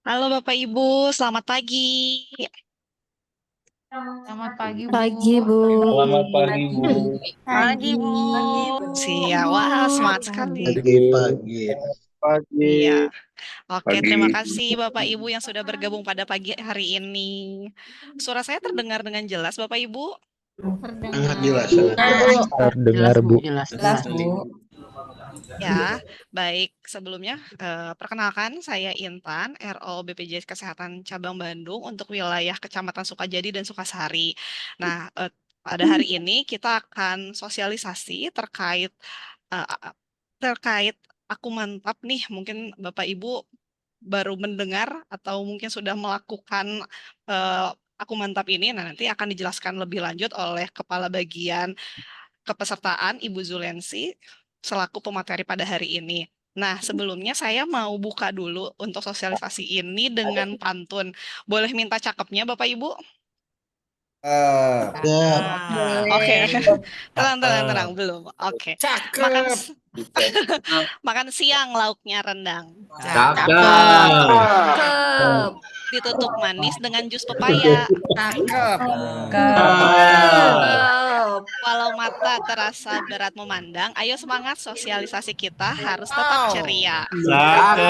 Halo Bapak Ibu, selamat pagi. Selamat pagi, Bu. Pagi, Bu. Selamat pagi, Bu. Pagi Bu. Siap, wah semangat sekali. Pagi-pagi. Pagi. Iya, oke Pagi. terima kasih Bapak Ibu yang sudah bergabung pada pagi hari ini. Suara saya terdengar dengan jelas Bapak Ibu? Sangat Terdengar. jelas, sangat jelas. Terdengar, Jelas, Bu. Bu. Jelas, Jelas, jelas. Bu. Ya, baik. Sebelumnya, perkenalkan saya Intan, RO BPJS Kesehatan Cabang Bandung untuk wilayah Kecamatan Sukajadi dan Sukasari. Nah, pada hari ini kita akan sosialisasi eh, terkait aku mantap nih. Mungkin Bapak Ibu baru mendengar atau mungkin sudah melakukan eh, aku mantap ini. Nah, nanti akan dijelaskan lebih lanjut oleh Kepala Bagian Kepesertaan Ibu Zulensi selaku pemateri pada hari ini. Nah, sebelumnya saya mau buka dulu untuk sosialisasi ini dengan pantun. Boleh minta cakepnya, Bapak Ibu? Ya, Oke, Boleh. tenang, tenang, tenang, belum. Oke, makan cakep. makan siang lauknya rendang. Cakep. Cakep. Ditutup manis dengan jus pepaya. Cakep. Cakep. Walau mata terasa berat memandang, ayo semangat sosialisasi kita harus tetap ceria. Cakep.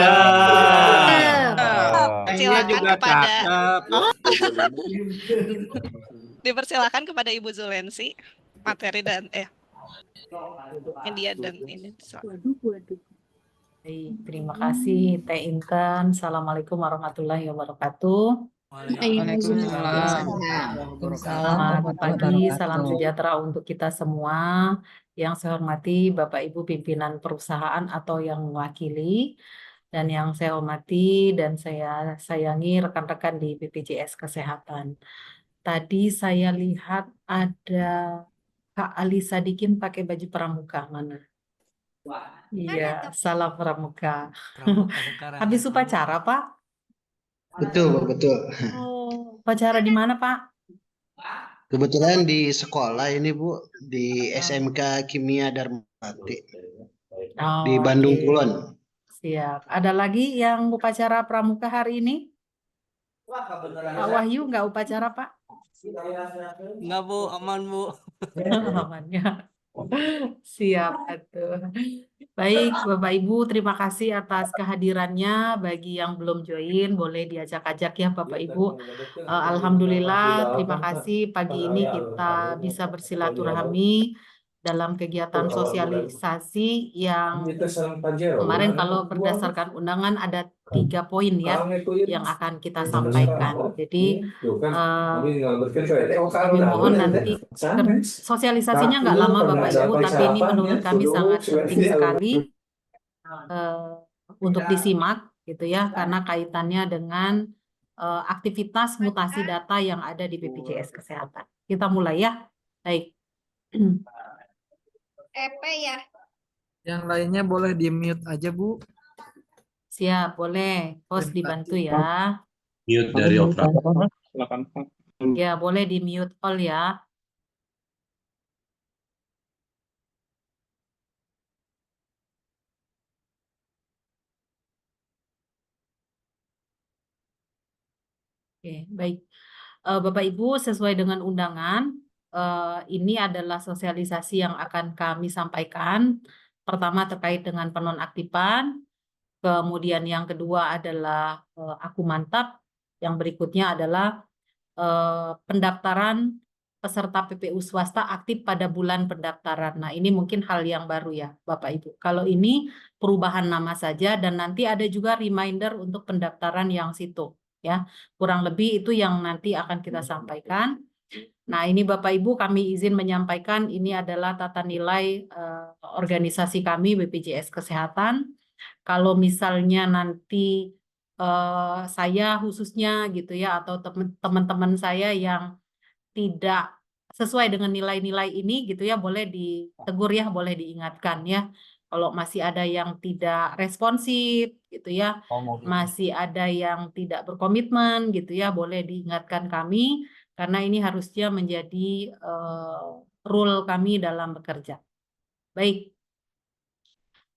Tehnya Silakan juga kepada cakep. Dipersilakan kepada Ibu Zulensi materi dan media dan ini. Baik, terima kasih Teh Intan. Assalamualaikum warahmatullahi wabarakatuh. Waalaikumsalam. Selamat pagi, salam sejahtera untuk kita semua. Yang saya hormati Bapak Ibu pimpinan perusahaan atau yang mewakili, dan yang saya hormati dan saya sayangi rekan-rekan di BPJS Kesehatan. Tadi saya lihat ada Kak Ali Sadikin pakai baju pramuka mana? Iya, salam pramuka. Habis upacara, Pak? Betul, betul. Oh, upacara di mana, Pak? Kebetulan di sekolah ini, Bu, di SMK Kimia Darmawati di Oh, Bandung oke. Kulon. Siap. Ada lagi yang upacara pramuka hari ini? Pak Wahyu nggak upacara, Pak? Enggak, Bu, aman, Bu. Amannya. Siap, atuh. Baik, Bapak Ibu, terima kasih atas kehadirannya. Bagi yang belum join, boleh diajak-ajak ya Bapak Ibu. Alhamdulillah, terima kasih pagi ini kita bisa bersilaturahmi dalam kegiatan sosialisasi yang kemarin kalau berdasarkan undangan ada 3 poin ya yang akan kita sampaikan. Jadi kami mohon nanti sosialisasinya nggak lama Bapak Ibu, tapi ini menurut kami sangat penting sekali eh, untuk disimak gitu ya, karena kaitannya dengan aktivitas mutasi data yang ada di BPJS Kesehatan. Kita mulai ya. Baik. EP ya. Yang lainnya boleh di-mute aja, Bu. Siap, boleh. Host dibantu ya. Mute dari operator. Silakan. Ya, boleh di mute all ya. Oke, baik. Bapak Ibu, sesuai dengan undangan, ini adalah sosialisasi yang akan kami sampaikan. Pertama terkait dengan penonaktifan, kemudian yang kedua adalah aku mantap, yang berikutnya adalah pendaftaran peserta PPU swasta aktif pada bulan pendaftaran. Nah, ini mungkin hal yang baru ya, Bapak Ibu. Kalau ini perubahan nama saja dan nanti ada juga reminder untuk pendaftaran yang situ ya. Kurang lebih itu yang nanti akan kita sampaikan. Nah, ini Bapak Ibu kami izin menyampaikan ini adalah tata nilai organisasi kami BPJS Kesehatan. Kalau misalnya nanti saya khususnya gitu ya atau teman-teman saya yang tidak sesuai dengan nilai-nilai ini gitu ya boleh ditegur ya, boleh diingatkan ya. Kalau masih ada yang tidak responsif gitu ya, masih ada yang tidak berkomitmen gitu ya, boleh diingatkan kami karena ini harusnya menjadi rule kami dalam bekerja. Baik.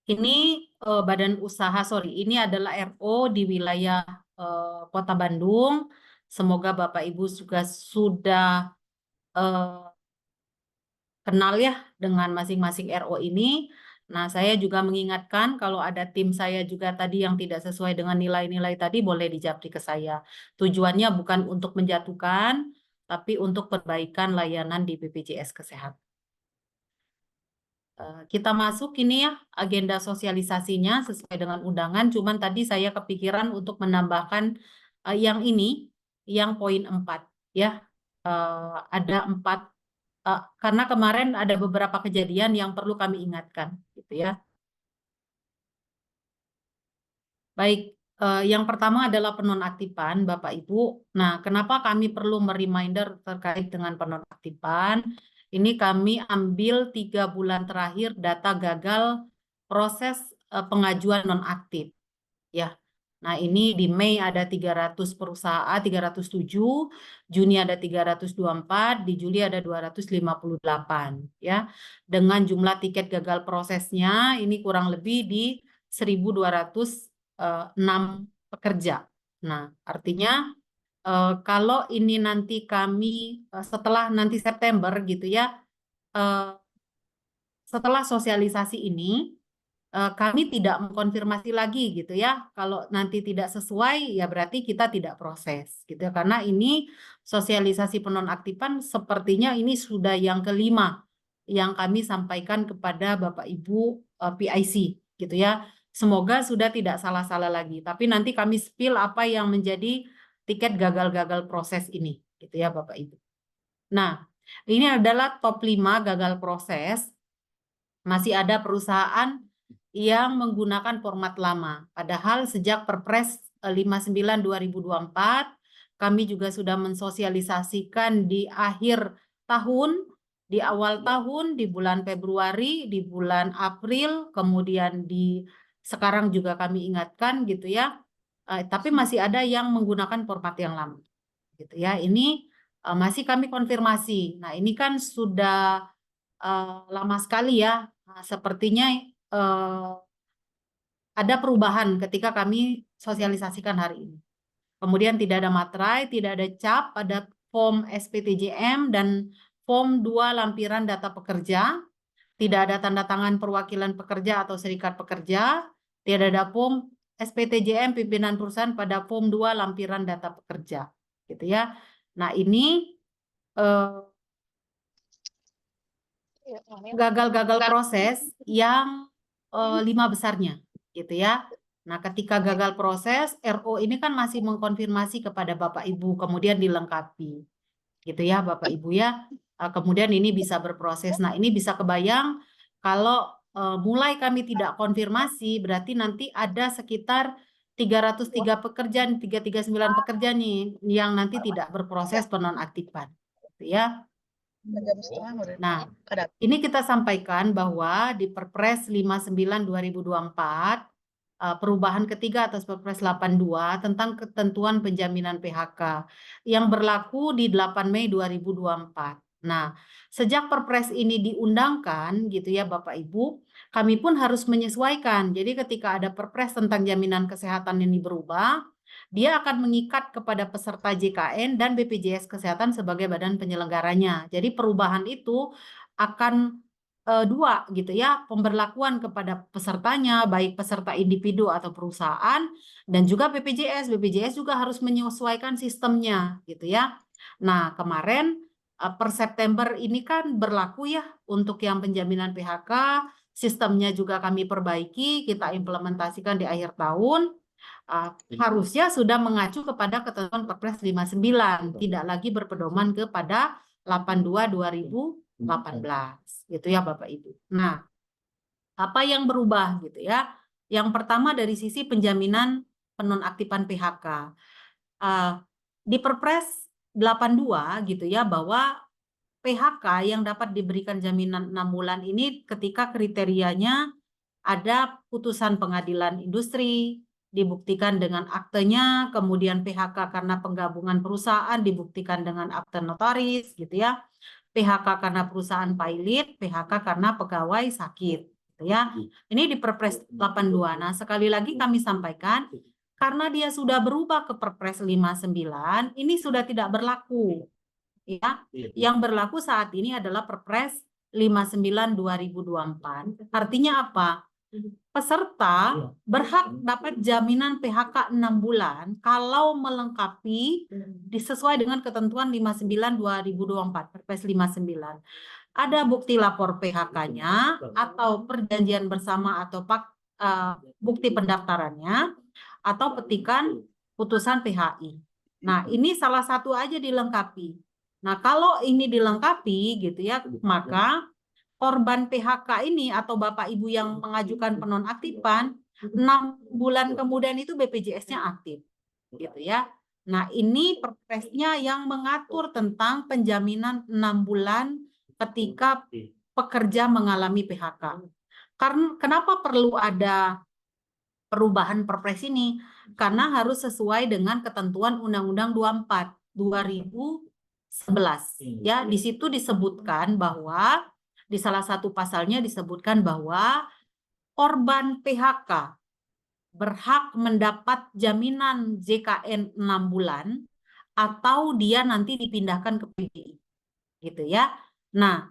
Ini badan usaha, sorry, ini adalah RO di wilayah Kota Bandung. Semoga Bapak Ibu juga sudah kenal ya dengan masing-masing RO ini. Nah, saya juga mengingatkan kalau ada tim saya juga tadi yang tidak sesuai dengan nilai-nilai tadi, boleh dijapri ke saya. Tujuannya bukan untuk menjatuhkan, tapi untuk perbaikan layanan di BPJS Kesehatan. Kita masuk ini ya, agenda sosialisasinya sesuai dengan undangan, cuman tadi saya kepikiran untuk menambahkan yang ini, yang poin 4 ya. Ada 4 karena kemarin ada beberapa kejadian yang perlu kami ingatkan, gitu ya. Baik, yang pertama adalah penonaktifan, Bapak Ibu. Nah, kenapa kami perlu mereminder terkait dengan penonaktifan? Ini kami ambil 3 bulan terakhir data gagal proses pengajuan nonaktif, ya. Nah, ini di Mei ada 300 perusahaan, 307, Juni ada 324, di Juli ada 258, ya. Dengan jumlah tiket gagal prosesnya ini kurang lebih di 1.206 pekerja. Nah, artinya kalau ini nanti kami setelah nanti September gitu ya, setelah sosialisasi ini kami tidak mengkonfirmasi lagi gitu ya. Kalau nanti tidak sesuai ya berarti kita tidak proses gitu ya. Karena ini sosialisasi penonaktifan sepertinya ini sudah yang kelima yang kami sampaikan kepada Bapak Ibu PIC gitu ya. Semoga sudah tidak salah-salah lagi. Tapi nanti kami spill apa yang menjadi tiket gagal-gagal proses ini gitu ya Bapak Ibu. Nah, ini adalah top 5 gagal proses. Masih ada perusahaan yang menggunakan format lama. Padahal sejak Perpres 59/2024 kami juga sudah mensosialisasikan di akhir tahun, di awal tahun, di bulan Februari, di bulan April, kemudian sekarang juga kami ingatkan gitu ya. Tapi masih ada yang menggunakan format yang lama. Gitu ya. Ini masih kami konfirmasi. Nah, ini kan sudah lama sekali ya. Nah, sepertinya ada perubahan ketika kami sosialisasikan hari ini. Kemudian tidak ada materai, tidak ada cap, ada form SPTJM dan form 2 lampiran data pekerja, tidak ada tanda tangan perwakilan pekerja atau serikat pekerja, tidak ada form SPTJM pimpinan perusahaan pada form 2 lampiran data pekerja, gitu ya. Nah, ini gagal-gagal proses yang 5 besarnya gitu ya. Nah, ketika gagal proses, RO ini kan masih mengkonfirmasi kepada Bapak Ibu, kemudian dilengkapi gitu ya Bapak Ibu ya. Kemudian ini bisa berproses. Nah, ini bisa kebayang kalau mulai kami tidak konfirmasi, berarti nanti ada sekitar 303 pekerja, 339 pekerja nih yang nanti tidak berproses penonaktifan gitu ya. Nah, ini kita sampaikan bahwa di Perpres 59/2024 perubahan ketiga atas Perpres 82 tentang ketentuan penjaminan PHK yang berlaku di 8 Mei 2024. Nah, sejak Perpres ini diundangkan gitu ya Bapak Ibu, kami pun harus menyesuaikan. Jadi ketika ada Perpres tentang jaminan kesehatan ini berubah, dia akan mengikat kepada peserta JKN dan BPJS Kesehatan sebagai badan penyelenggaranya. Jadi perubahan itu akan dua gitu ya, pemberlakuan kepada pesertanya, baik peserta individu atau perusahaan, dan juga BPJS. BPJS juga harus menyesuaikan sistemnya gitu ya. Nah, kemarin per September ini kan berlaku ya untuk yang penjaminan PHK, sistemnya juga kami perbaiki, kita implementasikan di akhir tahun. Harusnya sudah mengacu kepada ketentuan Perpres 59, tidak lagi berpedoman kepada 82/2018 gitu ya Bapak Ibu. Nah, apa yang berubah gitu ya? Yang pertama dari sisi penjaminan penonaktifan PHK. Di Perpres 82 gitu ya, bahwa PHK yang dapat diberikan jaminan 6 bulan ini ketika kriterianya ada putusan pengadilan industri, dibuktikan dengan aktenya, kemudian PHK karena penggabungan perusahaan dibuktikan dengan akte notaris gitu ya. PHK karena perusahaan pilot, PHK karena pegawai sakit gitu ya. Ini di Perpres 82. Nah, sekali lagi kami sampaikan karena dia sudah berubah ke Perpres 59, ini sudah tidak berlaku. Ya, yang berlaku saat ini adalah Perpres 59 2024. Artinya apa? Peserta berhak dapat jaminan PHK 6 bulan kalau melengkapi sesuai dengan ketentuan 59 2024, Perpres 59. Ada bukti lapor PHK-nya atau perjanjian bersama atau bukti pendaftarannya atau petikan putusan PHI. Nah, ini salah satu aja dilengkapi. Nah, kalau ini dilengkapi gitu ya, maka korban PHK ini atau Bapak Ibu yang mengajukan penonaktifan 6 bulan kemudian itu BPJS-nya aktif. Gitu ya. Nah, ini perpresnya yang mengatur tentang penjaminan 6 bulan ketika pekerja mengalami PHK. Karena kenapa perlu ada perubahan perpres ini? Karena harus sesuai dengan ketentuan Undang-Undang 24 2011. Ya, di situ disebutkan bahwa di salah satu pasalnya disebutkan bahwa korban PHK berhak mendapat jaminan JKN 6 bulan atau dia nanti dipindahkan ke PBI. Gitu ya. Nah,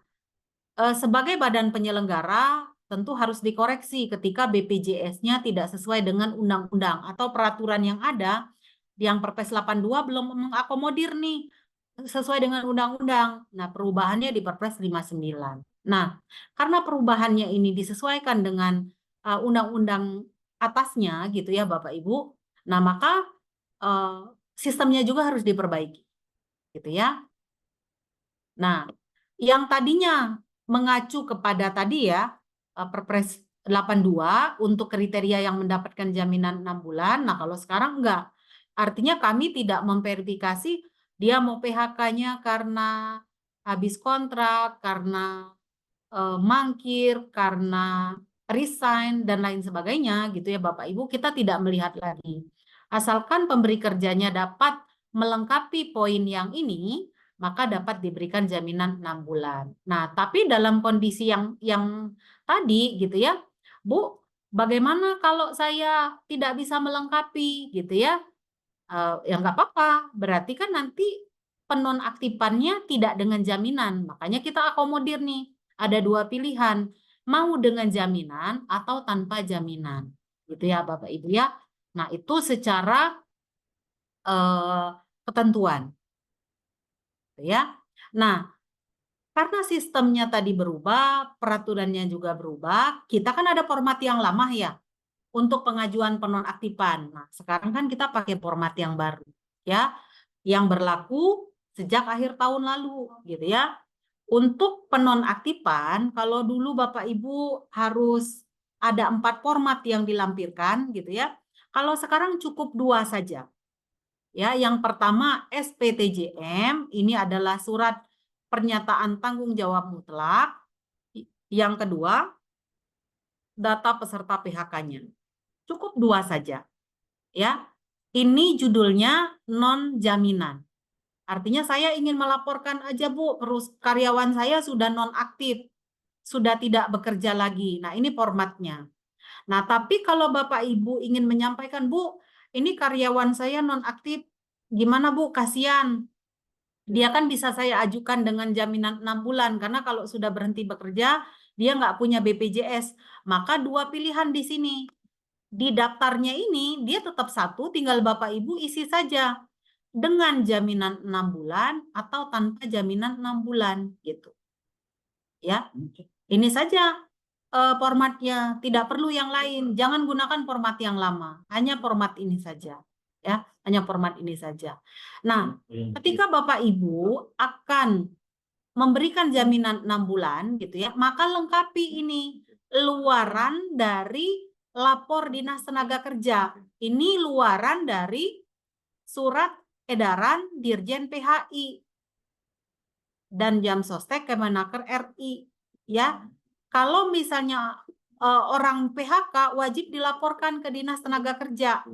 sebagai badan penyelenggara tentu harus dikoreksi ketika BPJS-nya tidak sesuai dengan undang-undang atau peraturan yang ada. Yang Perpres 82 belum mengakomodir nih sesuai dengan undang-undang. Nah, perubahannya di Perpres 59. Nah, karena perubahannya ini disesuaikan dengan undang-undang atasnya gitu ya Bapak Ibu. Nah, maka sistemnya juga harus diperbaiki. Gitu ya. Nah, yang tadinya mengacu kepada tadi ya Perpres 82 untuk kriteria yang mendapatkan jaminan 6 bulan. Nah, kalau sekarang enggak. Artinya kami tidak memverifikasi dia mau PHK-nya karena habis kontrak, karena mangkir, karena resign dan lain sebagainya gitu ya Bapak Ibu, kita tidak melihat lagi. Asalkan pemberi kerjanya dapat melengkapi poin yang ini, maka dapat diberikan jaminan 6 bulan. Nah, tapi dalam kondisi yang tadi gitu ya, Bu, bagaimana kalau saya tidak bisa melengkapi gitu ya? Ya nggak apa-apa, berarti kan nanti penonaktifannya tidak dengan jaminan. Makanya kita akomodir nih, ada 2 pilihan, mau dengan jaminan atau tanpa jaminan. Gitu ya Bapak Ibu ya. Nah, itu secara ketentuan. Ya. Nah, karena sistemnya tadi berubah, peraturannya juga berubah, kita kan ada format yang lama ya untuk pengajuan penonaktifan. Nah, sekarang kan kita pakai format yang baru ya, yang berlaku sejak akhir tahun lalu gitu ya. Untuk penonaktifan, kalau dulu Bapak Ibu harus ada 4 format yang dilampirkan gitu ya. Kalau sekarang cukup 2 saja. Ya, yang pertama SPTJM, ini adalah surat pernyataan tanggung jawab mutlak. Yang kedua, data peserta PHK-nya. Cukup 2 saja. Ya. Ini judulnya non jaminan. Artinya saya ingin melaporkan aja Bu, karyawan saya sudah non aktif, sudah tidak bekerja lagi. Nah, ini formatnya. Nah, tapi kalau Bapak Ibu ingin menyampaikan, Bu, ini karyawan saya non aktif, gimana Bu? Kasihan. Dia kan bisa saya ajukan dengan jaminan 6 bulan, karena kalau sudah berhenti bekerja, dia nggak punya BPJS. Maka 2 pilihan di sini. Di daftarnya ini, dia tetap 1, tinggal Bapak Ibu isi saja. Dengan jaminan 6 bulan atau tanpa jaminan 6 bulan gitu. Ya. Ini saja formatnya, tidak perlu yang lain. Jangan gunakan format yang lama, hanya format ini saja. Ya, hanya format ini saja. Nah, ketika Bapak Ibu akan memberikan jaminan 6 bulan gitu ya, maka lengkapi ini luaran dari lapor Dinas Tenaga Kerja. Ini luaran dari surat edaran Dirjen PHI dan Jamsostek Kemenaker RI ya. Kalau misalnya orang PHK wajib dilaporkan ke Dinas Tenaga Kerja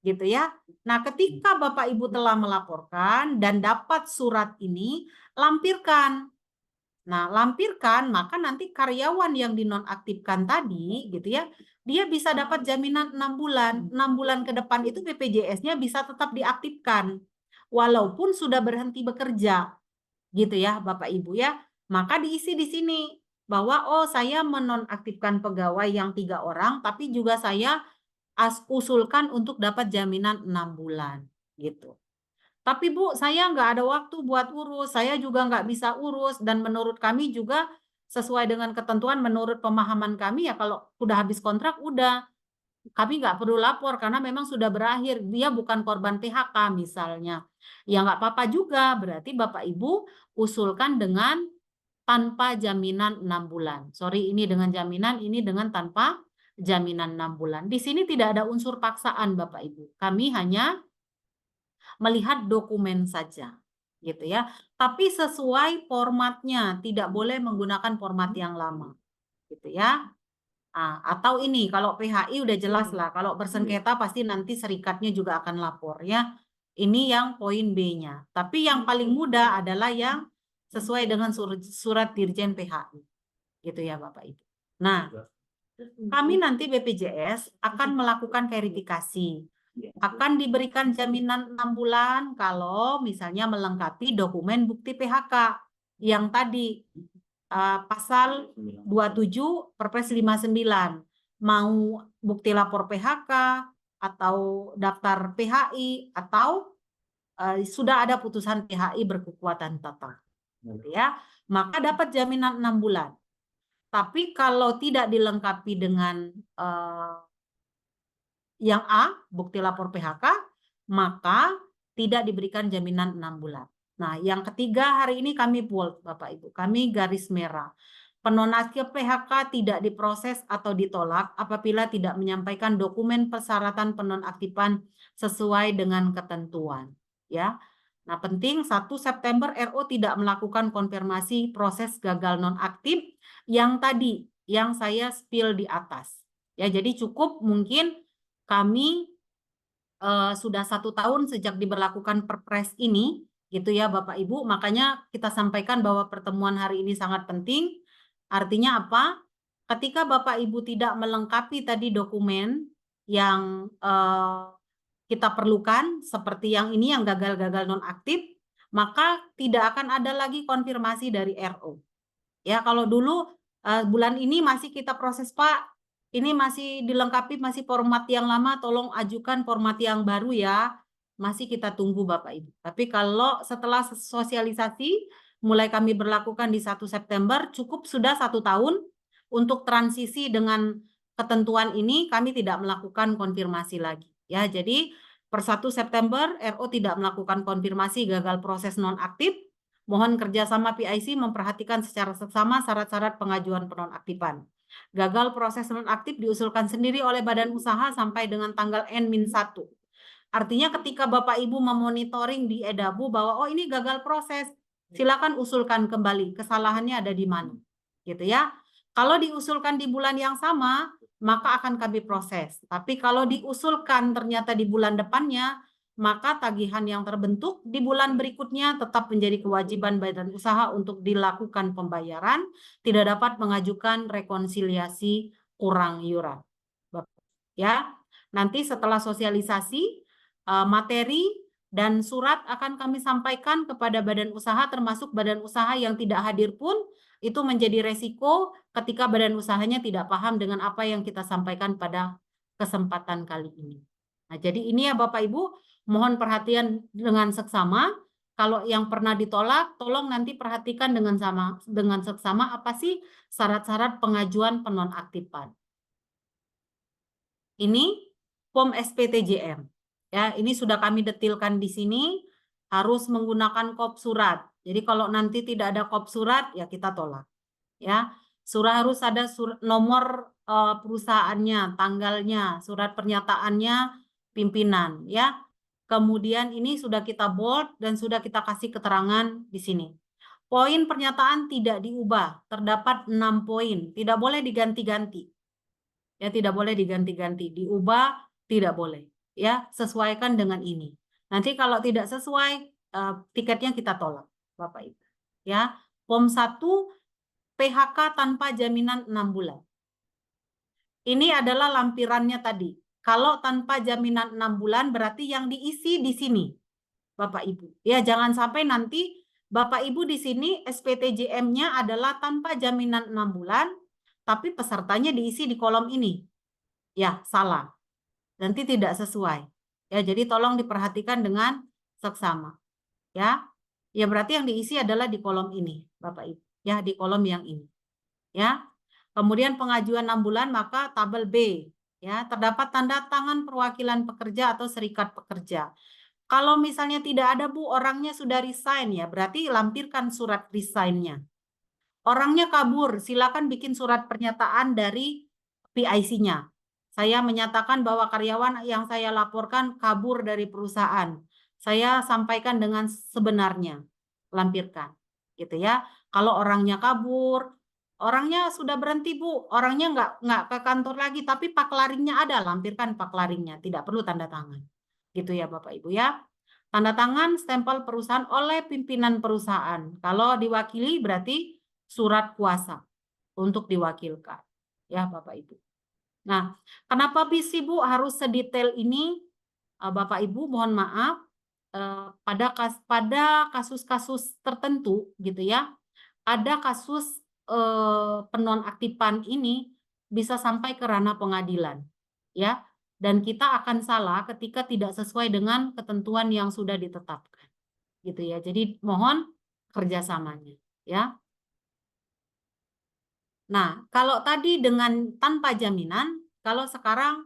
gitu ya. Nah, ketika Bapak Ibu telah melaporkan dan dapat surat ini, lampirkan. Nah, lampirkan, maka nanti karyawan yang dinonaktifkan tadi gitu ya, dia bisa dapat jaminan 6 bulan. 6 bulan ke depan itu BPJS-nya bisa tetap diaktifkan walaupun sudah berhenti bekerja. Gitu ya, Bapak Ibu ya. Maka diisi di sini bahwa oh saya menonaktifkan pegawai yang 3 orang tapi juga saya usulkan untuk dapat jaminan 6 bulan gitu. Tapi Bu, saya nggak ada waktu buat urus, saya juga nggak bisa urus, dan menurut kami juga sesuai dengan ketentuan menurut pemahaman kami ya kalau udah habis kontrak udah, kami nggak perlu lapor karena memang sudah berakhir, dia bukan korban PHK misalnya. Ya nggak apa-apa juga, berarti Bapak Ibu usulkan dengan tanpa jaminan 6 bulan. Sorry, ini dengan jaminan, ini dengan tanpa jaminan 6 bulan. Di sini tidak ada unsur paksaan Bapak Ibu. Kami hanya melihat dokumen saja, gitu ya. Tapi sesuai formatnya, tidak boleh menggunakan format yang lama, gitu ya. Atau ini kalau PHI udah jelas lah, kalau bersengketa pasti nanti serikatnya juga akan lapor ya. Ini yang poin B-nya. Tapi yang paling mudah adalah yang sesuai dengan surat Dirjen PHI, gitu ya Bapak Ibu. Nah, kami nanti BPJS akan melakukan verifikasi. Akan diberikan jaminan 6 bulan kalau misalnya melengkapi dokumen bukti PHK yang tadi pasal 27 Perpres 59. Mau bukti lapor PHK atau daftar PHI atau sudah ada putusan PHI berkekuatan tetap, gitu ya. Maka dapat jaminan 6 bulan. Tapi kalau tidak dilengkapi dengan yang A, bukti lapor PHK, maka tidak diberikan jaminan 6 bulan. Nah, yang ketiga hari ini kami bold, Bapak Ibu. Kami garis merah. Penonaktif PHK tidak diproses atau ditolak apabila tidak menyampaikan dokumen persyaratan penonaktifan sesuai dengan ketentuan. Ya. Nah, penting 1 September RO tidak melakukan konfirmasi proses gagal nonaktif yang tadi, yang saya spill di atas. Ya, jadi cukup mungkin kami sudah 1 tahun sejak diberlakukan Perpres ini, gitu ya Bapak Ibu. Makanya kita sampaikan bahwa pertemuan hari ini sangat penting. Artinya apa? Ketika Bapak Ibu tidak melengkapi tadi dokumen yang kita perlukan, seperti yang ini yang gagal-gagal nonaktif, maka tidak akan ada lagi konfirmasi dari RO. Ya, kalau dulu bulan ini masih kita proses Pak, ini masih dilengkapi, masih format yang lama, tolong ajukan format yang baru ya. Masih kita tunggu Bapak Ibu. Tapi kalau setelah sosialisasi, mulai kami berlakukan di 1 September, cukup sudah 1 tahun untuk transisi dengan ketentuan ini, kami tidak melakukan konfirmasi lagi. Ya, jadi per 1 September, RO tidak melakukan konfirmasi gagal proses nonaktif. Mohon kerjasama PIC memperhatikan secara seksama syarat-syarat pengajuan penonaktifan. Gagal proses nonaktif diusulkan sendiri oleh badan usaha sampai dengan tanggal N-1. Artinya ketika Bapak Ibu memonitoring di Edabu bahwa oh ini gagal proses, silakan usulkan kembali kesalahannya ada di mana. Gitu ya. Kalau diusulkan di bulan yang sama, maka akan kami proses. Tapi kalau diusulkan ternyata di bulan depannya, maka tagihan yang terbentuk di bulan berikutnya tetap menjadi kewajiban badan usaha untuk dilakukan pembayaran, tidak dapat mengajukan rekonsiliasi kurang iuran. Ya, nanti setelah sosialisasi materi dan surat akan kami sampaikan kepada badan usaha, termasuk badan usaha yang tidak hadir pun itu menjadi resiko ketika badan usahanya tidak paham dengan apa yang kita sampaikan pada kesempatan kali ini. Nah, jadi ini ya Bapak Ibu, mohon perhatian dengan seksama. Kalau yang pernah ditolak, tolong nanti perhatikan dengan seksama apa sih syarat-syarat pengajuan penonaktifan. Ini form SPTJM. Ya, ini sudah kami detilkan di sini, harus menggunakan kop surat. Jadi kalau nanti tidak ada kop surat, ya kita tolak. Ya, harus ada nomor perusahaannya, tanggalnya, surat pernyataannya, pimpinan. Ya, kemudian ini sudah kita bold dan sudah kita kasih keterangan di sini. Poin pernyataan tidak diubah, terdapat 6 poin, tidak boleh diganti-ganti. Ya, tidak boleh diganti-ganti, diubah tidak boleh. Ya, sesuaikan dengan ini. Nanti kalau tidak sesuai, tiketnya kita tolak, Bapak Ibu. Ya, form 1 PHK tanpa jaminan 6 bulan. Ini adalah lampirannya tadi. Kalau tanpa jaminan 6 bulan berarti yang diisi di sini, Bapak Ibu. Ya, jangan sampai nanti Bapak Ibu di sini SPTJM-nya adalah tanpa jaminan 6 bulan, tapi pesertanya diisi di kolom ini. Ya, salah. Nanti tidak sesuai. Ya, jadi tolong diperhatikan dengan seksama. Ya. Ya, berarti yang diisi adalah di kolom ini, Bapak Ibu. Ya, di kolom yang ini. Ya. Kemudian pengajuan 6 bulan maka tabel B. Ya, terdapat tanda tangan perwakilan pekerja atau serikat pekerja. Kalau misalnya tidak ada Bu, orangnya sudah resign ya, berarti lampirkan surat resign-nya. Orangnya kabur, silakan bikin surat pernyataan dari PIC-nya. Saya menyatakan bahwa karyawan yang saya laporkan kabur dari perusahaan. Saya sampaikan dengan sebenarnya, lampirkan, gitu ya. Kalau orangnya kabur, orangnya sudah berhenti Bu, orangnya nggak ke kantor lagi, tapi paklaringnya ada, lampirkan paklaringnya, tidak perlu tanda tangan, gitu ya Bapak Ibu ya. Tanda tangan stempel perusahaan oleh pimpinan perusahaan. Kalau diwakili berarti surat kuasa untuk diwakilkan, ya Bapak Ibu. Nah, kenapa sih Bu harus sedetail ini, Bapak Ibu? Mohon maaf, pada kasus-kasus tertentu, gitu ya. Ada kasus penonaktifan ini bisa sampai ke ranah pengadilan, ya, dan kita akan salah ketika tidak sesuai dengan ketentuan yang sudah ditetapkan, gitu ya. Jadi mohon kerjasamanya, ya. Nah, kalau tadi dengan tanpa jaminan, kalau sekarang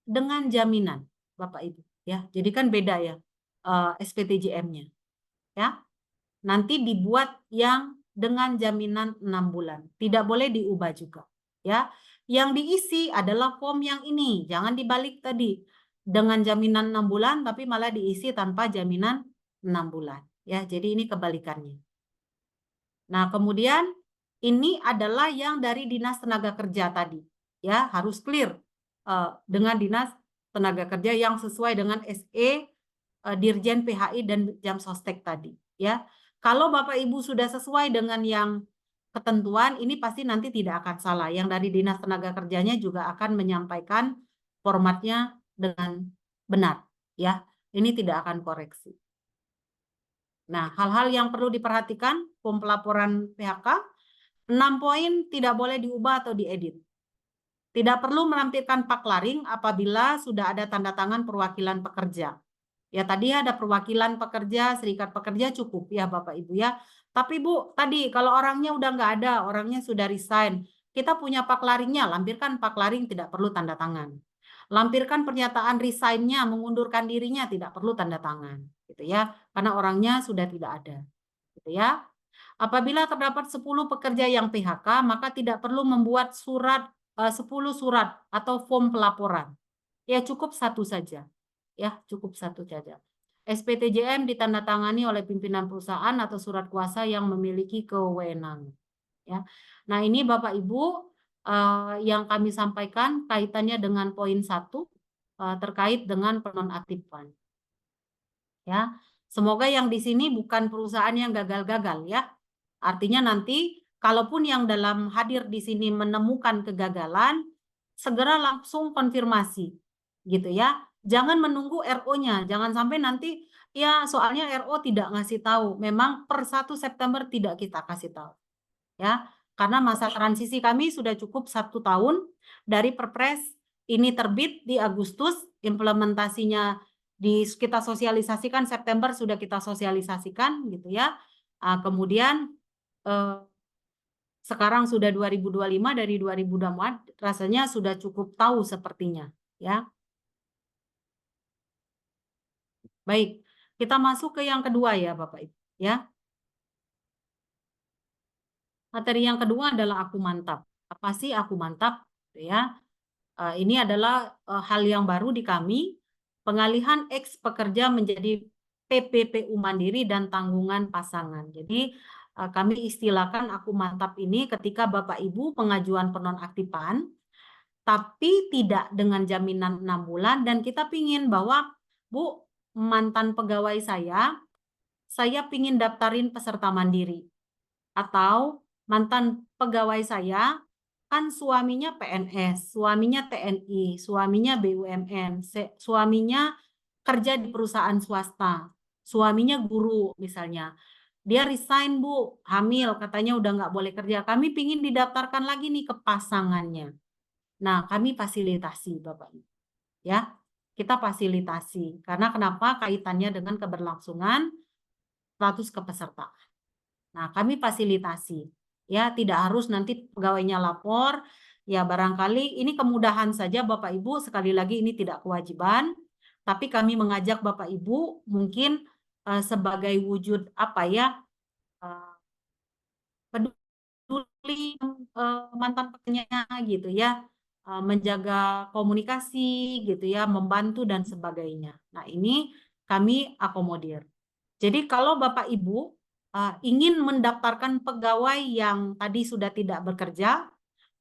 dengan jaminan, Bapak Ibu, ya. Jadi kan beda ya SPTJM-nya, ya. Nanti dibuat yang dengan jaminan 6 bulan. Tidak boleh diubah juga, ya. Yang diisi adalah form yang ini, jangan dibalik tadi. Dengan jaminan 6 bulan tapi malah diisi tanpa jaminan 6 bulan, ya. Jadi ini kebalikannya. Nah, kemudian ini adalah yang dari Dinas Tenaga Kerja tadi, ya, harus clear dengan Dinas Tenaga Kerja yang sesuai dengan SE Dirjen PHI dan Jam Sostek tadi, ya. Kalau Bapak Ibu sudah sesuai dengan yang ketentuan, ini pasti nanti tidak akan salah. Yang dari Dinas Tenaga Kerjanya juga akan menyampaikan formatnya dengan benar, ya. Ini tidak akan koreksi. Nah, hal-hal yang perlu diperhatikan form pelaporan PHK, 6 poin tidak boleh diubah atau diedit. Tidak perlu melampirkan paklaring apabila sudah ada tanda tangan perwakilan pekerja. Ya, tadi ada perwakilan pekerja, serikat pekerja cukup ya Bapak Ibu ya. Tapi Bu, tadi kalau orangnya udah nggak ada, orangnya sudah resign, kita punya paklaringnya, lampirkan paklaring, tidak perlu tanda tangan. Lampirkan pernyataan resign-nya, mengundurkan dirinya, tidak perlu tanda tangan, gitu ya, karena orangnya sudah tidak ada, gitu ya. Apabila terdapat 10 pekerja yang PHK, maka tidak perlu membuat 10 surat atau form pelaporan. Ya, cukup satu saja. Ya, cukup satu saja. SPTJM ditandatangani oleh pimpinan perusahaan atau surat kuasa yang memiliki kewenangan. Ya. Nah, ini Bapak Ibu yang kami sampaikan kaitannya dengan poin 1 terkait dengan penonaktifan. Ya, semoga yang di sini bukan perusahaan yang gagal-gagal ya. Artinya nanti kalaupun yang dalam hadir di sini menemukan kegagalan, segera langsung konfirmasi, gitu ya. Jangan menunggu RO-nya, jangan sampai nanti ya soalnya RO tidak ngasih tahu. Memang per 1 September tidak kita kasih tahu, ya. Karena masa transisi kami sudah cukup 1 tahun dari Perpres ini terbit di Agustus, implementasinya kita sosialisasikan September sudah kita sosialisasikan, gitu ya. Kemudian sekarang sudah 2025, dari 2024 rasanya sudah cukup tahu sepertinya, ya. Baik, kita masuk ke yang kedua ya Bapak Ibu, ya. Materi yang kedua adalah aku mantap. Apa sih aku mantap, ya? Ini adalah hal yang baru di kami, pengalihan ex pekerja menjadi PPPU mandiri dan tanggungan pasangan. Jadi kami istilahkan aku mantap ini ketika Bapak Ibu pengajuan penonaktifan, tapi tidak dengan jaminan 6 bulan dan kita pingin bahwa Bu, mantan pegawai saya pingin daftarin peserta mandiri. Atau mantan pegawai saya, kan misalkan suaminya PNS, suaminya TNI, suaminya BUMN, suaminya kerja di perusahaan swasta, suaminya guru misalnya. Dia resign, Bu, hamil, katanya udah nggak boleh kerja. Kami pingin didaftarkan lagi nih ke pasangannya. Nah, kami fasilitasi, Bapak Ibu. Ya, kita fasilitasi. Karena kenapa? Kaitannya dengan keberlangsungan status kepesertaan. Nah, kami fasilitasi. Ya, tidak harus nanti pegawainya lapor. Ya, barangkali ini kemudahan saja Bapak Ibu. Sekali lagi ini tidak kewajiban. Tapi kami mengajak Bapak Ibu mungkin sebagai wujud apa ya, peduli mantan pekerjanya gitu ya, menjaga komunikasi gitu ya, membantu dan sebagainya. Nah, ini kami akomodir. Jadi kalau Bapak Ibu ingin mendaftarkan pegawai yang tadi sudah tidak bekerja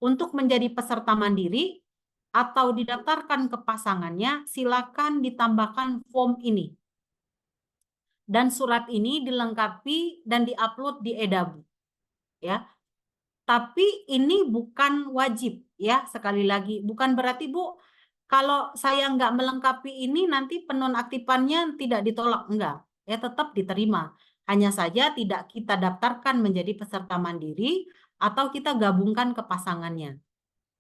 untuk menjadi peserta mandiri atau didaftarkan ke pasangannya, silakan ditambahkan form ini. Dan surat ini dilengkapi dan diupload di Edabu. Ya. Tapi ini bukan wajib ya, sekali lagi. Bukan berarti Bu, kalau saya nggak melengkapi ini nanti penonaktifannya tidak ditolak. Enggak, ya tetap diterima. Hanya saja tidak kita daftarkan menjadi peserta mandiri atau kita gabungkan ke pasangannya.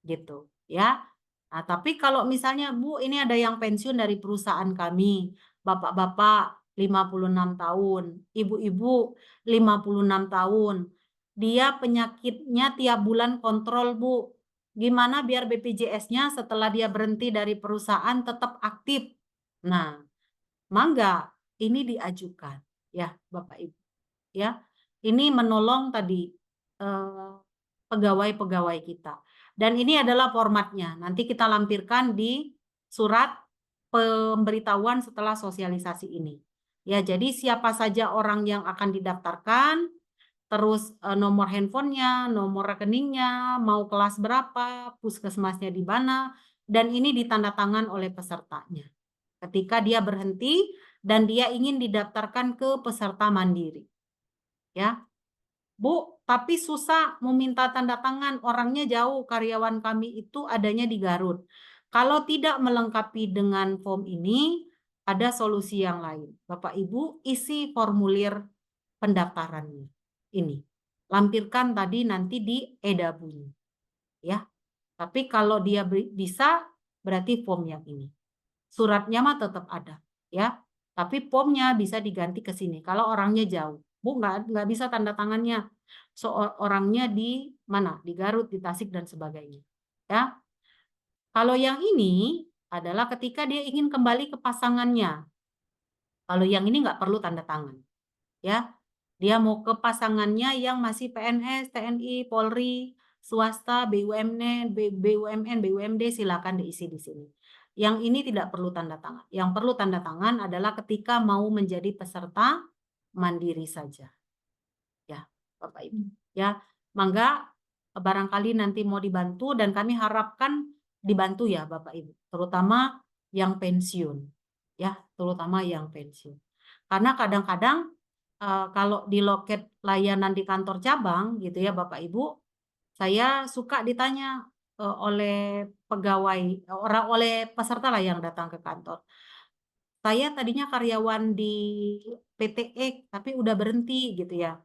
Gitu ya. Nah, tapi kalau misalnya Bu, ini ada yang pensiun dari perusahaan kami, bapak-bapak 56 tahun, ibu-ibu 56 tahun, dia penyakitnya tiap bulan kontrol, Bu. Gimana biar BPJS-nya setelah dia berhenti dari perusahaan tetap aktif? Nah, mangga ini diajukan ya, Bapak Ibu. Ya, ini menolong tadi pegawai-pegawai kita. Dan ini adalah formatnya. Nanti kita lampirkan di surat pemberitahuan setelah sosialisasi ini. Ya, jadi siapa saja orang yang akan didaftarkan, terus nomor handphonenya, nomor rekeningnya, mau kelas berapa, puskesmasnya di mana, dan ini ditanda tangan oleh pesertanya. Ketika dia berhenti dan dia ingin didaftarkan ke peserta mandiri. Ya, Bu, tapi susah meminta tanda tangan, orangnya jauh, karyawan kami itu adanya di Garut. Kalau tidak melengkapi dengan form ini, ada solusi yang lain. Bapak Ibu, isi formulir pendaftarannya. Ini. Lampirkan tadi nanti di Edabu. Ya. Tapi kalau dia bisa, berarti form yang ini. Suratnya mah tetap ada. Ya. Tapi formnya bisa diganti ke sini. Kalau orangnya jauh. Bu, nggak bisa tanda tangannya. Orangnya di mana? Di Garut, di Tasik, dan sebagainya. Ya. Kalau yang ini adalah ketika dia ingin kembali ke pasangannya. Kalau yang ini nggak perlu tanda tangan. Ya. Dia mau ke pasangannya yang masih PNS, TNI, Polri, swasta, BUMN, BUMD, silakan diisi di sini. Yang ini tidak perlu tanda tangan. Yang perlu tanda tangan adalah ketika mau menjadi peserta mandiri saja. Ya, Bapak Ibu. Ya, mangga barangkali nanti mau dibantu dan kami harapkan dibantu ya Bapak Ibu, terutama yang pensiun. Ya, terutama yang pensiun. Karena kadang-kadang kalau di loket layanan di kantor cabang gitu ya Bapak Ibu, saya suka ditanya oleh pegawai, oleh peserta lah yang datang ke kantor. Saya tadinya karyawan di PTX tapi udah berhenti gitu ya.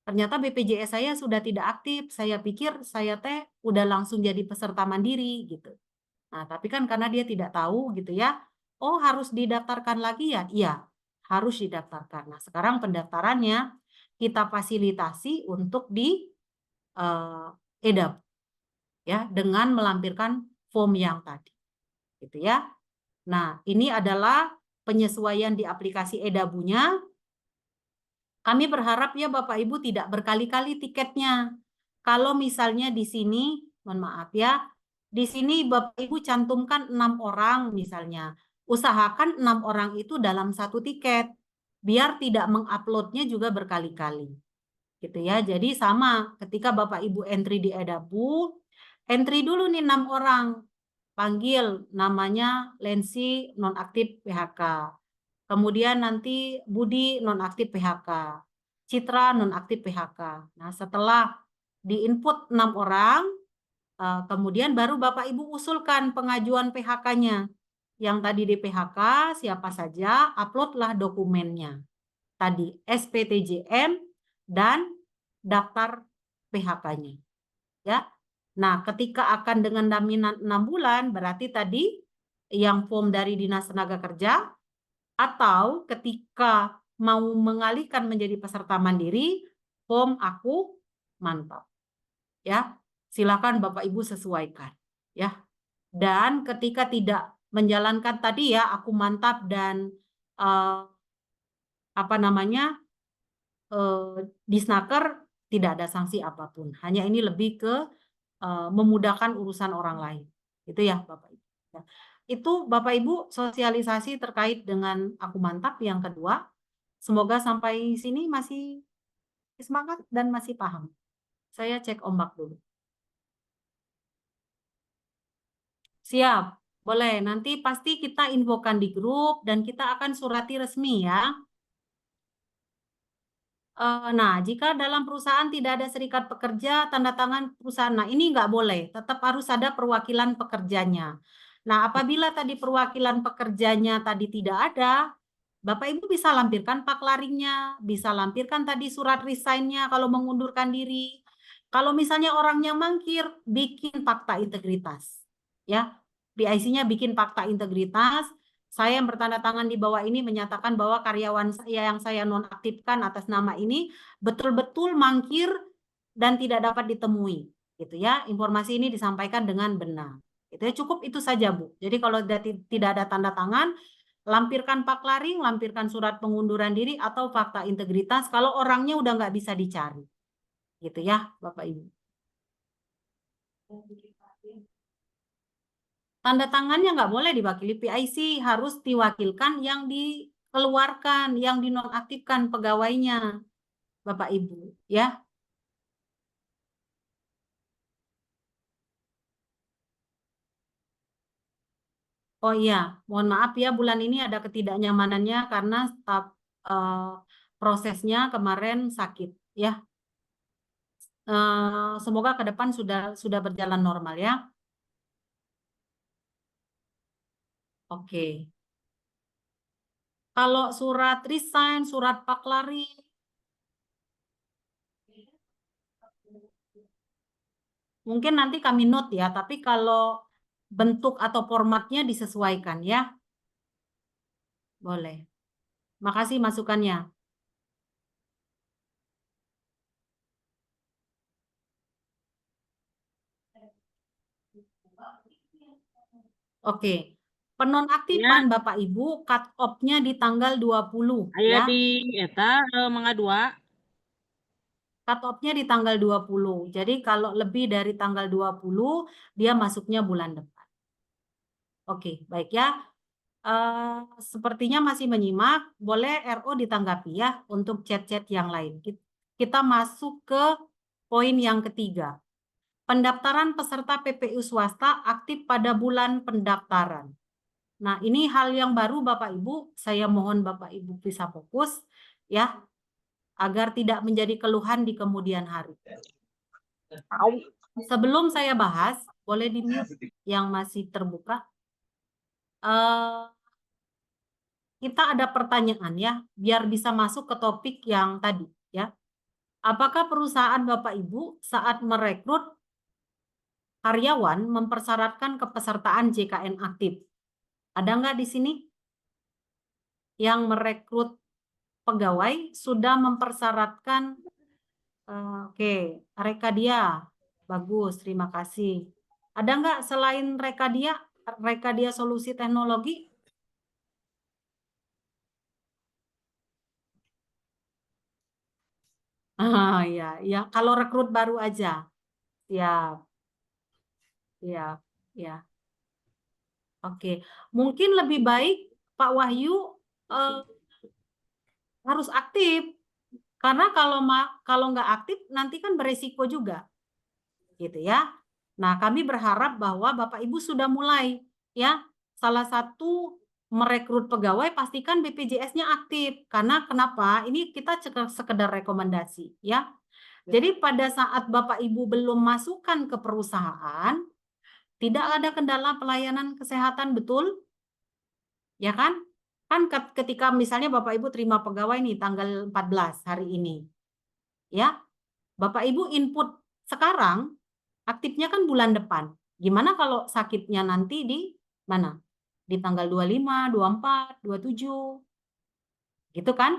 Ternyata BPJS saya sudah tidak aktif. Saya pikir saya teh udah langsung jadi peserta mandiri gitu. Nah, tapi kan karena dia tidak tahu gitu ya. Oh, harus didaftarkan lagi ya? Iya, harus didaftarkan. Nah, sekarang pendaftarannya kita fasilitasi untuk di EDAP ya, dengan melampirkan form yang tadi. Gitu ya. Nah, ini adalah penyesuaian di aplikasi Edabunya. Kami berharap ya Bapak Ibu tidak berkali-kali tiketnya. Kalau misalnya di sini, mohon maaf ya, di sini Bapak Ibu cantumkan 6 orang misalnya. Usahakan 6 orang itu dalam satu tiket. Biar tidak menguploadnya juga berkali-kali. Gitu ya. Jadi sama ketika Bapak Ibu entry di Edabu, entry dulu nih 6 orang. Panggil namanya Lensi nonaktif PHK. Kemudian nanti Budi nonaktif PHK. Citra nonaktif PHK. Nah, setelah diinput 6 orang, Kemudian baru Bapak Ibu usulkan pengajuan PHK-nya. Yang tadi di PHK siapa saja, uploadlah dokumennya. Tadi SPTJM dan daftar PHK-nya. Ya. Nah, ketika akan dengan jaminan 6 bulan, berarti tadi yang form dari Dinas Tenaga Kerja, atau ketika mau mengalihkan menjadi peserta mandiri, form Aku Mantap. Ya. Silakan Bapak Ibu sesuaikan. Ya. Dan ketika tidak menjalankan tadi ya Aku Mantap dan Disnaker, tidak ada sanksi apapun. Hanya ini lebih ke memudahkan urusan orang lain. Itu ya Bapak Ibu. Ya. Itu Bapak Ibu sosialisasi terkait dengan Aku Mantap yang kedua. Semoga sampai sini masih semangat dan masih paham. Saya cek ombak dulu. Siap, boleh. Nanti pasti kita infokan di grup dan kita akan surati resmi ya. Nah, jika dalam perusahaan tidak ada serikat pekerja, tanda tangan perusahaan. Nah, ini nggak boleh. Tetap harus ada perwakilan pekerjanya. Nah, apabila tadi perwakilan pekerjanya tadi tidak ada, Bapak Ibu bisa lampirkan paklaringnya, bisa lampirkan tadi surat resign-nya kalau mengundurkan diri. Kalau misalnya orangnya mangkir, bikin fakta integritas. Ya, PIC-nya bikin fakta integritas. Saya yang bertanda tangan di bawah ini menyatakan bahwa karyawan saya yang saya nonaktifkan atas nama ini betul-betul mangkir dan tidak dapat ditemui. Gitu ya, informasi ini disampaikan dengan benar. Itu ya, cukup itu saja Bu. Jadi kalau tidak ada tanda tangan, lampirkan paklaring, lampirkan surat pengunduran diri atau fakta integritas kalau orangnya udah nggak bisa dicari. Gitu ya, Bapak Ibu. Tanda tangannya nggak boleh diwakili PIC, harus diwakilkan yang dikeluarkan, yang dinonaktifkan pegawainya, Bapak Ibu. Ya. Oh iya, mohon maaf ya bulan ini ada ketidaknyamanannya karena prosesnya kemarin sakit ya. Semoga ke depan sudah berjalan normal ya. Oke. Kalau surat resign, surat paklari, mungkin nanti kami note ya, tapi kalau bentuk atau formatnya disesuaikan ya. Boleh. Makasih masukannya. Oke. Penonaktifan Bapak Ibu cut off-nya di tanggal 20 Aya ya. di eta mangga 2. Cut off-nya di tanggal 20. Jadi kalau lebih dari tanggal 20 dia masuknya bulan depan. Oke, baik ya. Sepertinya masih menyimak. Boleh RO ditanggapi ya untuk chat-chat yang lain. Kita masuk ke poin yang ketiga. Pendaftaran peserta PPU swasta aktif pada bulan pendaftaran. Nah, ini hal yang baru Bapak Ibu. Saya mohon Bapak Ibu bisa fokus ya, agar tidak menjadi keluhan di kemudian hari. Sebelum saya bahas, boleh di-mute yang masih terbuka. Kita ada pertanyaan ya, biar bisa masuk ke topik yang tadi ya. Apakah perusahaan Bapak Ibu saat merekrut karyawan mempersyaratkan kepesertaan JKN aktif? Ada nggak di sini yang merekrut pegawai sudah mempersyaratkan? Oke, Rekadia, bagus, terima kasih. Ada nggak selain Rekadia Solusi Teknologi? Ya, kalau rekrut baru aja. Siap. Ya, ya. Oke, mungkin lebih baik Pak Wahyu harus aktif, karena kalau nggak aktif nanti kan beresiko juga, gitu ya. Nah, kami berharap bahwa Bapak Ibu sudah mulai ya. Salah satu merekrut pegawai pastikan BPJS-nya aktif, karena kenapa? Ini kita sekedar rekomendasi ya. Jadi pada saat Bapak Ibu belum masukkan ke perusahaan, tidak ada kendala pelayanan kesehatan, betul? Ya kan? Kan ketika misalnya Bapak Ibu terima pegawai nih tanggal 14 hari ini. Ya. Bapak Ibu input sekarang, aktifnya kan bulan depan. Gimana kalau sakitnya nanti di mana? Di tanggal 25, 24, 27. Gitu kan?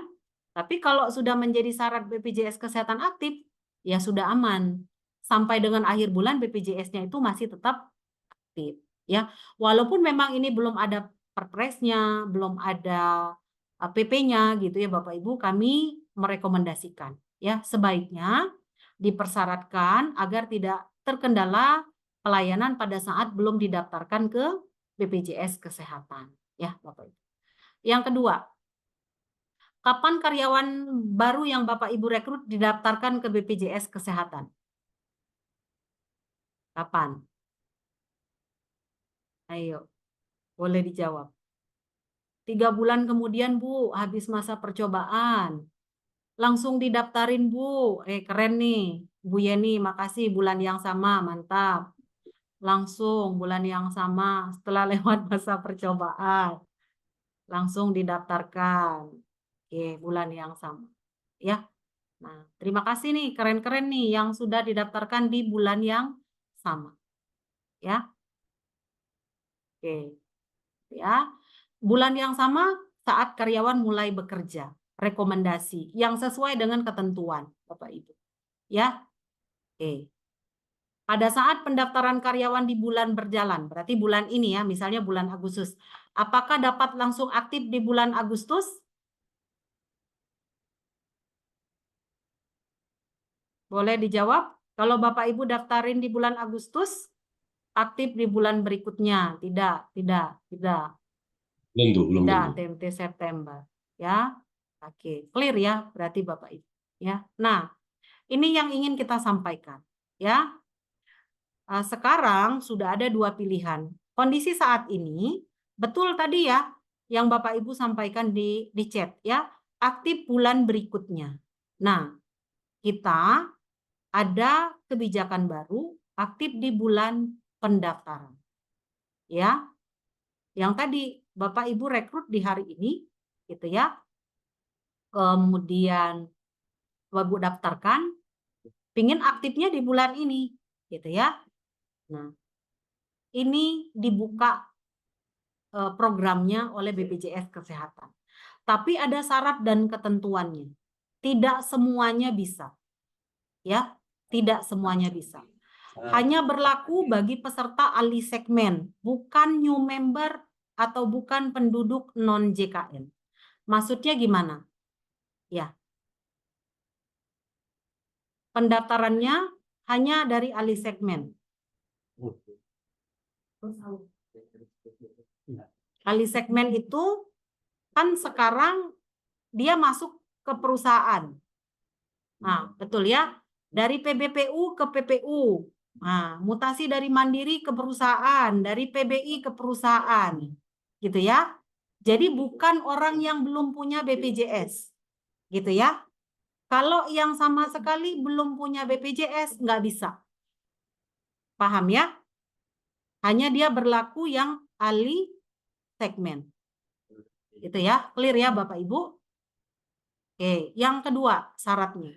Tapi kalau sudah menjadi syarat BPJS Kesehatan aktif, ya sudah aman. Sampai dengan akhir bulan BPJS-nya itu masih tetap aktif. Ya, walaupun memang ini belum ada perpresnya, belum ada PP-nya gitu ya Bapak Ibu, kami merekomendasikan ya sebaiknya dipersyaratkan agar tidak terkendala pelayanan pada saat belum didaftarkan ke BPJS Kesehatan ya Bapak Ibu. Yang kedua, kapan karyawan baru yang Bapak Ibu rekrut didaftarkan ke BPJS Kesehatan? Kapan? Ayo, boleh dijawab. 3 bulan kemudian Bu, habis masa percobaan. Langsung didaftarin Bu. Keren nih. Bu Yeni, makasih bulan yang sama, mantap. Langsung bulan yang sama setelah lewat masa percobaan. Langsung didaftarkan. Oke, bulan yang sama. Ya. Nah, terima kasih nih, keren-keren nih yang sudah didaftarkan di bulan yang sama. Ya. Oke. Ya. Bulan yang sama saat karyawan mulai bekerja. Rekomendasi yang sesuai dengan ketentuan Bapak Ibu. Ya. Oke. Pada saat pendaftaran karyawan di bulan berjalan, berarti bulan ini ya, misalnya bulan Agustus. Apakah dapat langsung aktif di bulan Agustus? Boleh dijawab? Kalau Bapak Ibu daftarin di bulan Agustus, aktif di bulan berikutnya. Tidak. Belum Tidak, tentu. TMT September. Ya. Oke, clear ya berarti Bapak Ibu. Ya. Nah, ini yang ingin kita sampaikan. Ya. Sekarang sudah ada 2 pilihan. Kondisi saat ini, betul tadi ya, yang Bapak Ibu sampaikan di chat ya, aktif bulan berikutnya. Nah, kita ada kebijakan baru aktif di bulan pendaftaran. Ya. Yang tadi Bapak Ibu rekrut di hari ini gitu ya. Kemudian Bapak Ibu daftarkan, pingin aktifnya di bulan ini gitu ya. Nah, ini dibuka programnya oleh BPJS Kesehatan. Tapi ada syarat dan ketentuannya. Tidak semuanya bisa. Ya, tidak semuanya bisa. Hanya berlaku bagi peserta alih segmen, bukan new member atau bukan penduduk non JKN. Maksudnya gimana? Ya. Pendaftarannya hanya dari alih segmen. Alih segmen itu kan sekarang dia masuk ke perusahaan. Nah, betul ya. Dari PBPU ke PPU. Nah, mutasi dari mandiri ke perusahaan, dari PBI ke perusahaan. Gitu ya. Jadi bukan orang yang belum punya BPJS. Gitu ya. Kalau yang sama sekali belum punya BPJS, nggak bisa. Paham ya? Hanya dia berlaku yang alih segmen. Gitu ya. Clear ya Bapak Ibu? Oke, yang kedua syaratnya.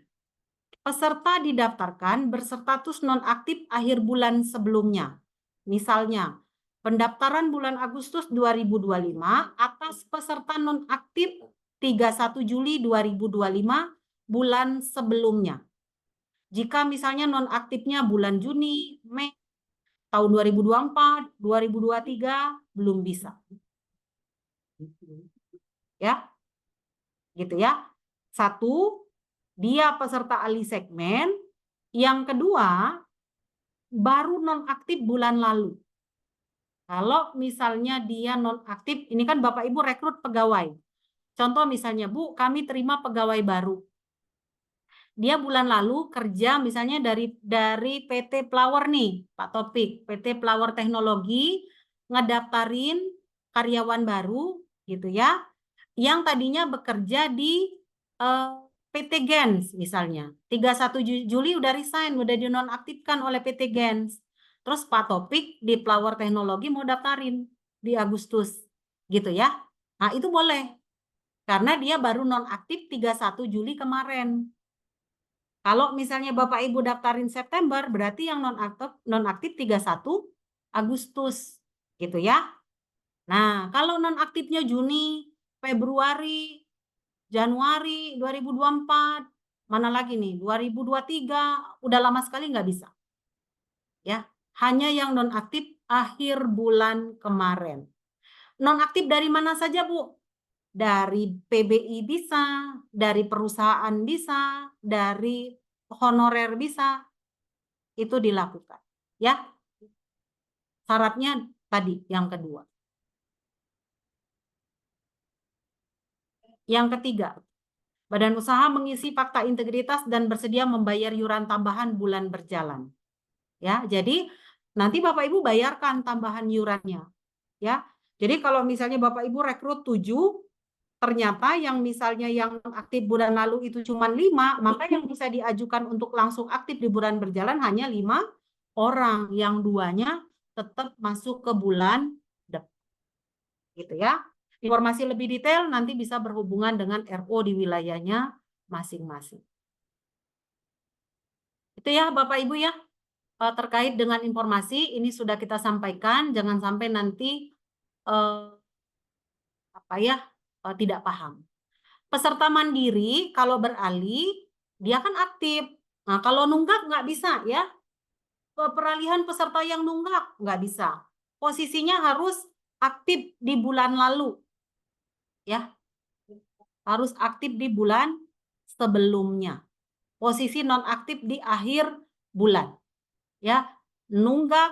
Peserta didaftarkan berstatus nonaktif akhir bulan sebelumnya. Misalnya, pendaftaran bulan Agustus 2025 atas peserta nonaktif 31 Juli 2025 bulan sebelumnya. Jika misalnya nonaktifnya bulan Juni, Mei, tahun 2024, 2023 belum bisa. Ya. Gitu ya. 1, dia peserta alih segmen. Yang kedua, baru nonaktif bulan lalu. Kalau misalnya dia nonaktif, ini kan Bapak Ibu rekrut pegawai. Contoh misalnya, Bu, kami terima pegawai baru. Dia bulan lalu kerja misalnya dari PT Flower nih, Pak Topik, PT Flower Teknologi, ngedaftarin karyawan baru gitu ya, yang tadinya bekerja di PT Gens misalnya. 31 Juli udah resign, udah dinonaktifkan oleh PT Gens. Terus Pak Topik di Flower Teknologi mau daftarin di Agustus. Gitu ya. Nah, itu boleh. Karena dia baru nonaktif 31 Juli kemarin. Kalau misalnya Bapak Ibu daftarin September, berarti yang nonaktif 31 Agustus. Gitu ya. Nah, kalau nonaktifnya Juni, Februari, Januari 2024, mana lagi nih? 2023, udah lama sekali nggak bisa. Ya, hanya yang nonaktif akhir bulan kemarin. Nonaktif dari mana saja, Bu? Dari PBI bisa, dari perusahaan bisa, dari honorer bisa. Itu dilakukan. Ya. Syaratnya tadi yang kedua. Yang ketiga, Badan usaha mengisi fakta integritas dan bersedia membayar iuran tambahan bulan berjalan. Ya, jadi nanti Bapak Ibu bayarkan tambahan iurannya. Ya. Jadi kalau misalnya Bapak Ibu rekrut 7, ternyata yang misalnya yang aktif bulan lalu itu cuma 5, maka yang bisa diajukan untuk langsung aktif di bulan berjalan hanya 5 orang, yang 2-nya tetap masuk ke bulan depan. Gitu ya. Informasi lebih detail nanti bisa berhubungan dengan RO di wilayahnya masing-masing. Itu ya Bapak Ibu ya. Terkait dengan informasi ini sudah kita sampaikan, jangan sampai nanti tidak paham. Peserta mandiri kalau beralih dia kan aktif. Nah, kalau nunggak nggak bisa ya. Peralihan peserta yang nunggak nggak bisa. Posisinya harus aktif di bulan lalu. Ya. Harus aktif di bulan sebelumnya. Posisi nonaktif di akhir bulan. Ya, nunggak,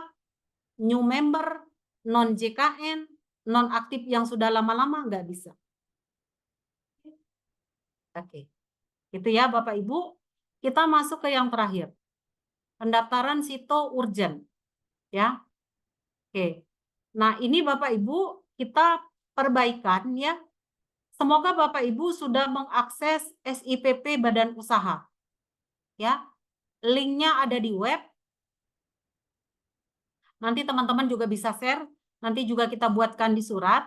new member, non JKN, nonaktif yang sudah lama-lama nggak bisa. Oke. Itu ya Bapak Ibu. Kita masuk ke yang terakhir. Pendaftaran sito urgent. Ya. Oke. Nah, ini Bapak Ibu kita perbaikan ya. Semoga Bapak Ibu sudah mengakses SIPP Badan Usaha. Ya. Linknya ada di web. Nanti teman-teman juga bisa share. Nanti juga kita buatkan di surat.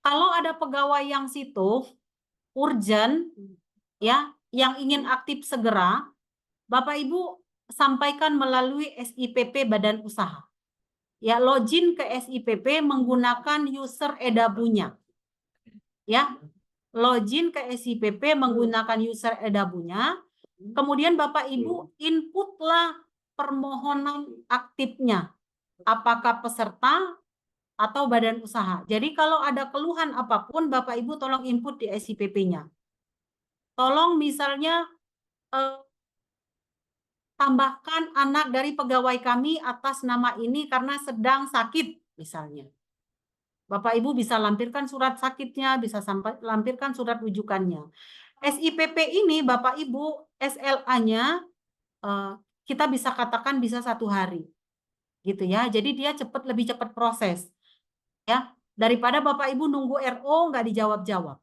Kalau ada pegawai yang sito urgent ya, yang ingin aktif segera, Bapak Ibu sampaikan melalui SIPP Badan Usaha. Ya, login ke SIPP menggunakan user edabunya. Ya. Login ke SIPP menggunakan user edabunya. Kemudian Bapak Ibu inputlah permohonan aktifnya. Apakah peserta atau badan usaha. Jadi kalau ada keluhan apapun, Bapak Ibu tolong input di SIPP-nya. Tolong misalnya tambahkan anak dari pegawai kami atas nama ini karena sedang sakit misalnya. Bapak Ibu bisa lampirkan surat sakitnya, bisa lampirkan surat rujukannya. SIPP ini Bapak Ibu SLA-nya kita bisa katakan bisa 1 hari. Gitu ya. Jadi dia lebih cepat proses. Ya, daripada Bapak Ibu nunggu RO nggak dijawab-jawab.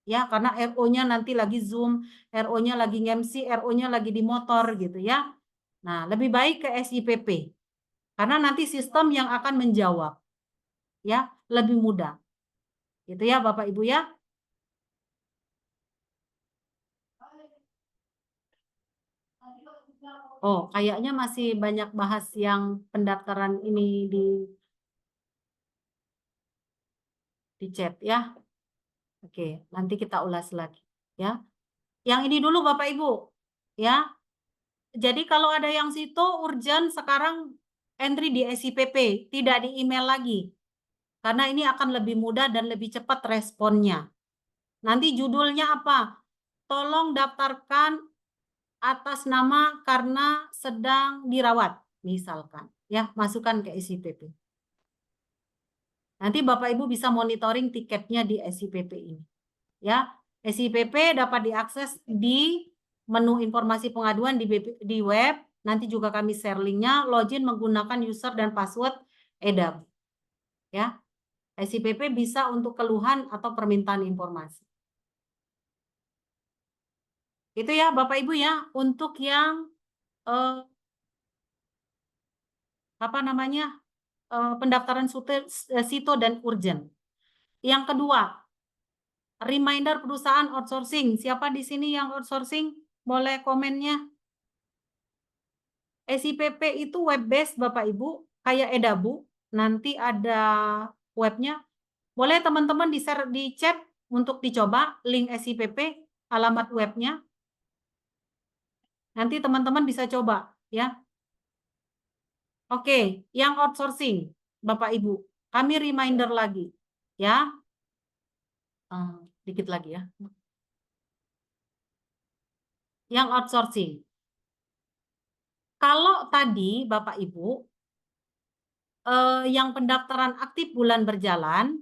Ya, karena RO-nya nanti lagi Zoom, RO-nya lagi nge-MC, RO-nya lagi di motor gitu ya. Nah, lebih baik ke SIPP. Karena nanti sistem yang akan menjawab. Ya, lebih mudah. Gitu ya Bapak Ibu ya. Oh, kayaknya masih banyak bahas yang pendaftaran ini di chat ya. Oke, nanti kita ulas lagi ya. Yang ini dulu Bapak Ibu ya. Jadi kalau ada yang situ urgent sekarang entry di SIPP, tidak di email lagi. Karena ini akan lebih mudah dan lebih cepat responnya. Nanti judulnya apa? Tolong daftarkan atas nama karena sedang dirawat, misalkan. Ya, masukkan ke SIPP. Nanti Bapak Ibu bisa monitoring tiketnya di SIPP ini. Ya, SIPP dapat diakses di menu informasi pengaduan di web. Nanti juga kami share linknya. Login menggunakan user dan password EDAB. Ya, SIPP bisa untuk keluhan atau permintaan informasi. Itu ya Bapak Ibu ya, untuk yang apa namanya? Pendaftaran sito dan urgent. Yang kedua, reminder perusahaan outsourcing. Siapa di sini yang outsourcing? Boleh komennya. SIPP itu web based Bapak Ibu, kayak Edabu. Nanti ada webnya. Boleh teman-teman di-share di chat untuk dicoba link SIPP, alamat webnya. Nanti teman-teman bisa coba ya. Oke, yang outsourcing Bapak Ibu, kami reminder lagi ya. Dikit lagi ya. Yang outsourcing. Kalau tadi Bapak Ibu yang pendaftaran aktif bulan berjalan,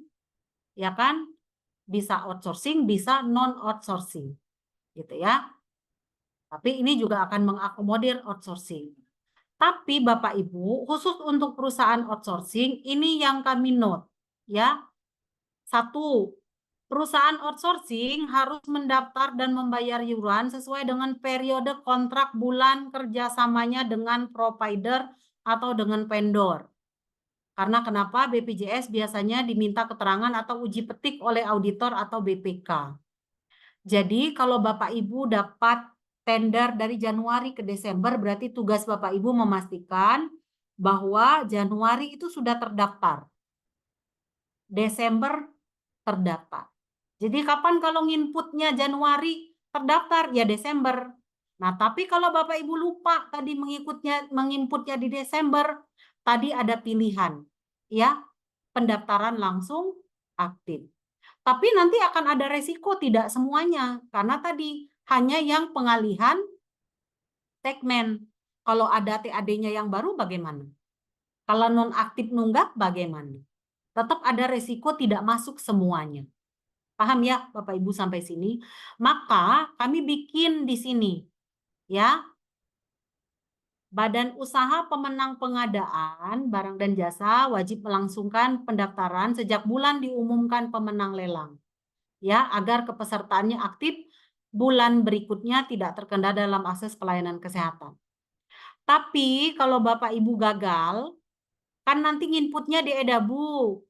ya kan, bisa outsourcing, bisa non outsourcing, gitu ya. Tapi ini juga akan mengakomodir outsourcing. Tapi Bapak Ibu, khusus untuk perusahaan outsourcing, ini yang kami note, ya. 1. Perusahaan outsourcing harus mendaftar dan membayar iuran sesuai dengan periode kontrak bulan kerjasamanya dengan provider atau dengan vendor. Karena kenapa? BPJS biasanya diminta keterangan atau uji petik oleh auditor atau BPK. Jadi kalau Bapak Ibu dapat tender dari Januari ke Desember, berarti tugas Bapak Ibu memastikan bahwa Januari itu sudah terdaftar. Desember terdaftar. Jadi kapan kalau nginputnya Januari terdaftar? Ya Desember. Nah, tapi kalau Bapak Ibu lupa tadi menginputnya di Desember, tadi ada pilihan, ya, pendaftaran langsung aktif. Tapi nanti akan ada resiko tidak semuanya, karena tadi hanya yang pengalihan segmen. Kalau ada TAD-nya yang baru bagaimana? Kalau non-aktif nunggak bagaimana? Tetap ada resiko tidak masuk semuanya. Paham ya Bapak Ibu sampai sini? Maka kami bikin di sini, ya. Badan Usaha Pemenang Pengadaan Barang dan Jasa wajib melangsungkan pendaftaran sejak bulan diumumkan pemenang lelang. Ya, agar kepesertaannya aktif bulan berikutnya tidak terkendala dalam akses pelayanan kesehatan. Tapi kalau Bapak Ibu gagal, kan nanti inputnya di Edabu.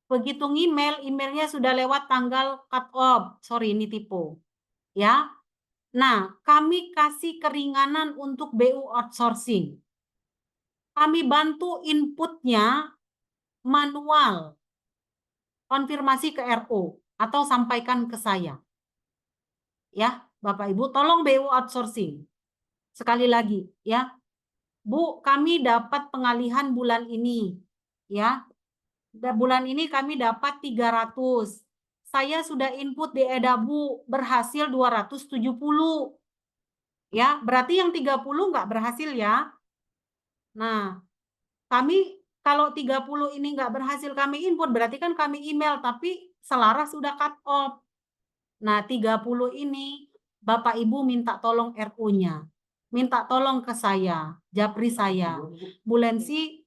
Begitu emailnya sudah lewat tanggal cut off. Sorry, ini tipe. Ya. Nah, kami kasih keringanan untuk BU outsourcing. Kami bantu inputnya manual. Konfirmasi ke RO atau sampaikan ke saya. Ya, Bapak Ibu, tolong BU outsourcing. Sekali lagi, ya. Bu, kami dapat pengalihan bulan ini. Ya. Bulan ini kami dapat 300. Saya sudah input di Edabu berhasil 270. Ya, berarti yang 30 nggak berhasil ya. Nah, kami kalau 30 ini nggak berhasil kami input, berarti kan kami email, tapi selaras sudah cut off. Nah, 30 ini Bapak Ibu minta tolong RU-nya. Minta tolong ke saya, Japri saya. Bu Lensi,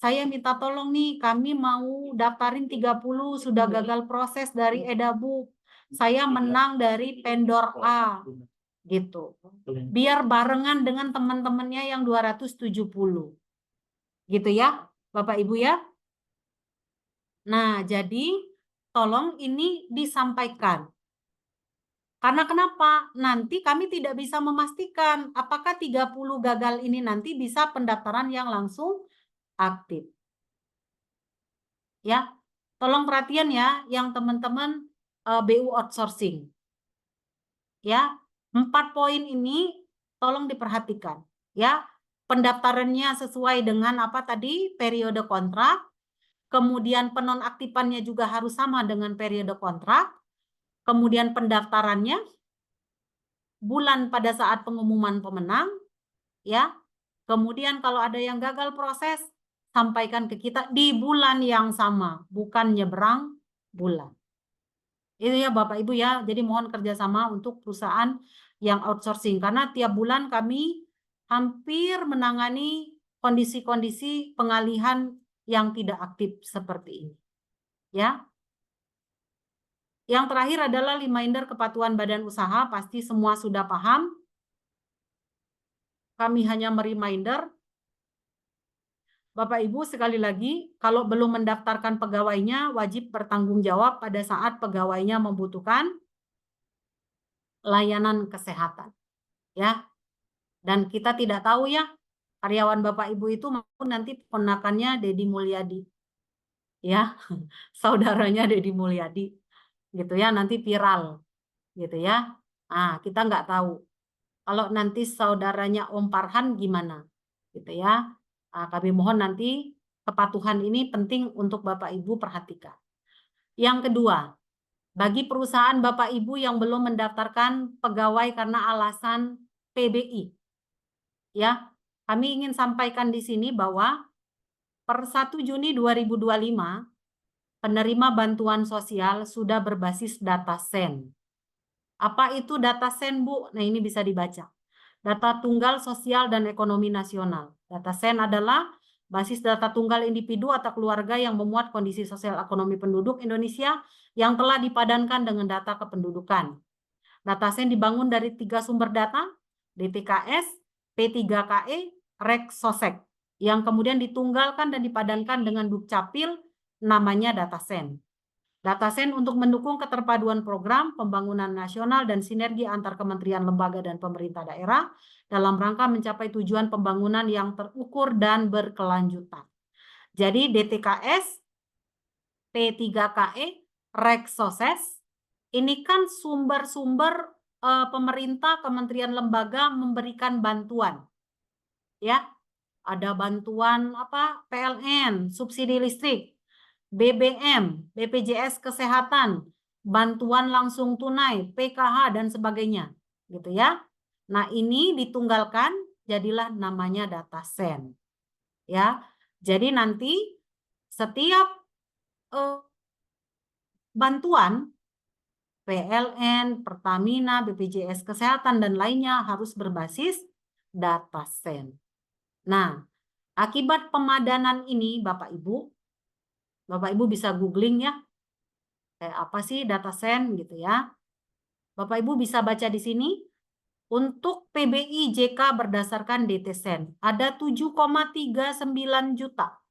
saya minta tolong nih, kami mau daftarin 30, sudah gagal proses dari Edabu. Saya menang dari vendor A. Gitu. Biar barengan dengan teman-temannya yang 270. Gitu ya, Bapak Ibu ya. Nah, jadi tolong ini disampaikan. Karena kenapa? Nanti kami tidak bisa memastikan apakah 30 gagal ini nanti bisa pendaftaran yang langsung aktif. Ya, tolong perhatian ya yang teman-teman BU outsourcing. Ya, 4 poin ini tolong diperhatikan. Ya, pendaftarannya sesuai dengan apa tadi? Periode kontrak. Kemudian penonaktifannya juga harus sama dengan periode kontrak. Kemudian pendaftarannya bulan pada saat pengumuman pemenang, ya. Kemudian kalau ada yang gagal proses, sampaikan ke kita di bulan yang sama, bukan nyebrang bulan. Itu ya Bapak Ibu ya, jadi mohon kerjasama untuk perusahaan yang outsourcing, karena tiap bulan kami hampir menangani kondisi-kondisi pengalihan yang tidak aktif seperti ini. Ya. Yang terakhir adalah reminder kepatuhan badan usaha, pasti semua sudah paham. Kami hanya mereminder. Bapak Ibu sekali lagi, kalau belum mendaftarkan pegawainya, wajib bertanggung jawab pada saat pegawainya membutuhkan layanan kesehatan. Ya. Dan kita tidak tahu ya, karyawan Bapak Ibu itu maupun nanti ponakannya Deddy Mulyadi. Ya, saudaranya Deddy Mulyadi. Gitu ya, nanti viral. Gitu ya. Nah, kita nggak tahu. Kalau nanti saudaranya Om Farhan gimana? Gitu ya. Nah, kami mohon nanti kepatuhan ini penting untuk Bapak Ibu perhatikan. Yang kedua, bagi perusahaan Bapak Ibu yang belum mendaftarkan pegawai karena alasan PBI, ya, kami ingin sampaikan di sini bahwa per 1 Juni 2025 penerima bantuan sosial sudah berbasis data SEN. Apa itu data SEN, Bu? Nah, ini bisa dibaca. Data tunggal sosial dan ekonomi nasional. Data SEN adalah basis data tunggal individu atau keluarga yang memuat kondisi sosial ekonomi penduduk Indonesia yang telah dipadankan dengan data kependudukan. Data SEN dibangun dari 3 sumber data, DTKS, P3KE, REK-SOSEK, yang kemudian ditunggalkan dan dipadankan dengan Dukcapil, namanya data SEN. Data SEN untuk mendukung keterpaduan program pembangunan nasional dan sinergi antar kementerian, lembaga, dan pemerintah daerah dalam rangka mencapai tujuan pembangunan yang terukur dan berkelanjutan. Jadi DTKS, P3KE, REK-SOSES, ini kan sumber-sumber pemerintah, kementerian, lembaga memberikan bantuan. Ya, ada bantuan apa? PLN, subsidi listrik, BBM, BPJS Kesehatan, bantuan langsung tunai, PKH, dan sebagainya. Gitu ya. Nah, ini ditunggalkan, jadilah namanya data SEN. Ya, jadi nanti setiap bantuan PLN, Pertamina, BPJS Kesehatan, dan lainnya harus berbasis data SEN. Nah, akibat pemadanan ini, Bapak Ibu bisa googling ya, kayak apa sih data SEN gitu ya. Bapak Ibu bisa baca di sini, untuk PBI JK berdasarkan DTSEN, ada 7,39 juta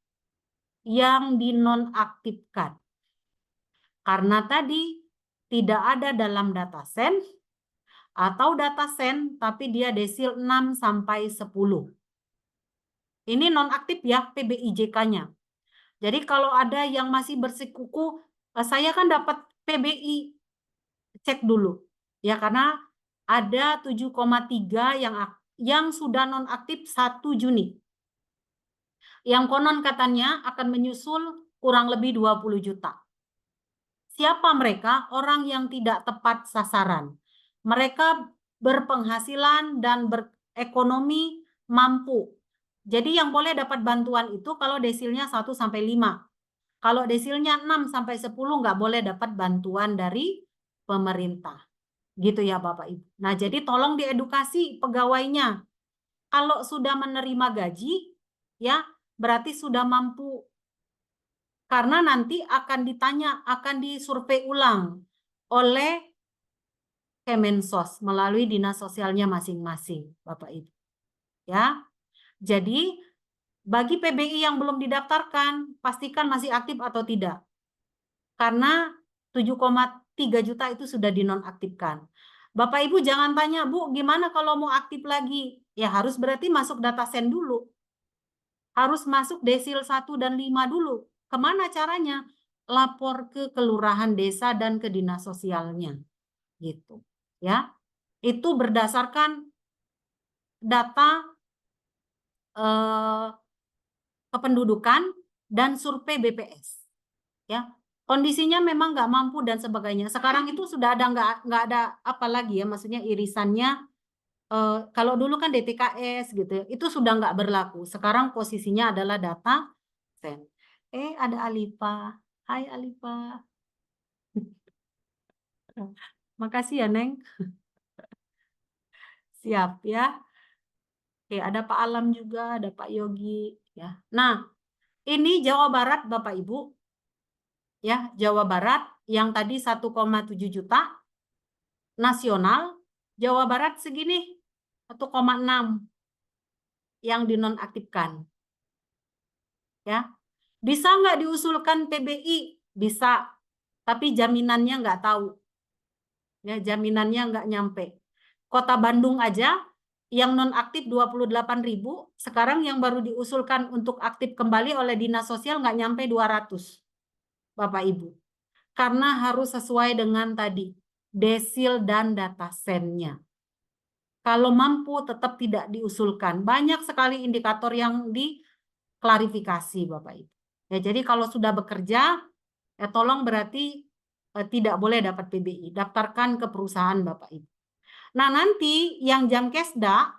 yang dinonaktifkan. Karena tadi tidak ada dalam data SEN, atau data SEN tapi dia desil 6 sampai 10. Ini nonaktif ya PBI JK-nya. Jadi kalau ada yang masih bersikukuh, saya kan dapat PBI, cek dulu. Ya, karena ada 7,3 yang sudah nonaktif 1 Juni. Yang konon katanya akan menyusul kurang lebih 20 juta. Siapa mereka? Orang yang tidak tepat sasaran. Mereka berpenghasilan dan berekonomi mampu. Jadi yang boleh dapat bantuan itu kalau desilnya 1 sampai 5. Kalau desilnya 6 sampai 10 nggak boleh dapat bantuan dari pemerintah. Gitu ya Bapak Ibu. Nah, jadi tolong diedukasi pegawainya. Kalau sudah menerima gaji, ya berarti sudah mampu. Karena nanti akan ditanya, akan disurvei ulang oleh Kemensos melalui dinas sosialnya masing-masing, Bapak Ibu. Ya. Jadi bagi PBI yang belum didaftarkan, pastikan masih aktif atau tidak. Karena 7,3 juta itu sudah dinonaktifkan. Bapak Ibu jangan tanya, Bu, gimana kalau mau aktif lagi? Ya harus berarti masuk data SEN dulu. Harus masuk desil 1 dan 5 dulu. Kemana caranya? Lapor ke kelurahan desa dan ke dinas sosialnya. Gitu. Ya. Itu berdasarkan data kependudukan dan survei BPS. Ya. Kondisinya memang nggak mampu dan sebagainya. Sekarang itu sudah ada nggak ada apa lagi ya, maksudnya irisannya. Kalau dulu kan DTKS gitu, itu sudah nggak berlaku. Sekarang posisinya adalah data SEN. Ada Alifa. Hai Alifa. Makasih ya Neng. Siap ya. Oke, ada Pak Alam juga, ada Pak Yogi ya. Nah, ini Jawa Barat Bapak Ibu. ya, Jawa Barat yang tadi 1,7 juta, nasional Jawa Barat segini 1,6 yang dinonaktifkan. Ya, bisa nggak diusulkan PBI? Bisa, tapi jaminannya nggak tahu. Ya, jaminannya nggak nyampe. Kota Bandung aja yang nonaktif 28.000, sekarang yang baru diusulkan untuk aktif kembali oleh Dinas Sosial nggak nyampe 200, Bapak Ibu. Karena harus sesuai dengan tadi, desil dan data sennya. Kalau mampu tetap tidak diusulkan. Banyak sekali indikator yang diklarifikasi, Bapak Ibu. Ya, jadi kalau sudah bekerja, ya tolong berarti tidak boleh dapat PBI. Daftarkan ke perusahaan, Bapak Ibu. Nah, nanti yang Jamkesda,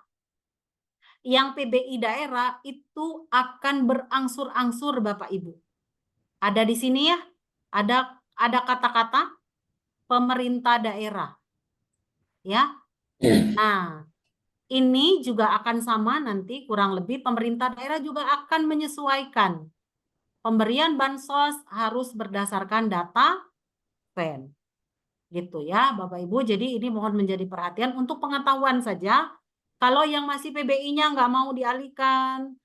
yang PBI daerah itu akan berangsur-angsur, Bapak Ibu. Ada di sini ya, ada kata-kata pemerintah daerah. Ya. Nah, ini juga akan sama nanti kurang lebih pemerintah daerah juga akan menyesuaikan. Pemberian bansos harus berdasarkan data pen. Gitu ya Bapak Ibu. Jadi ini mohon menjadi perhatian untuk pengetahuan saja. Kalau yang masih PBI-nya nggak mau dialihkan,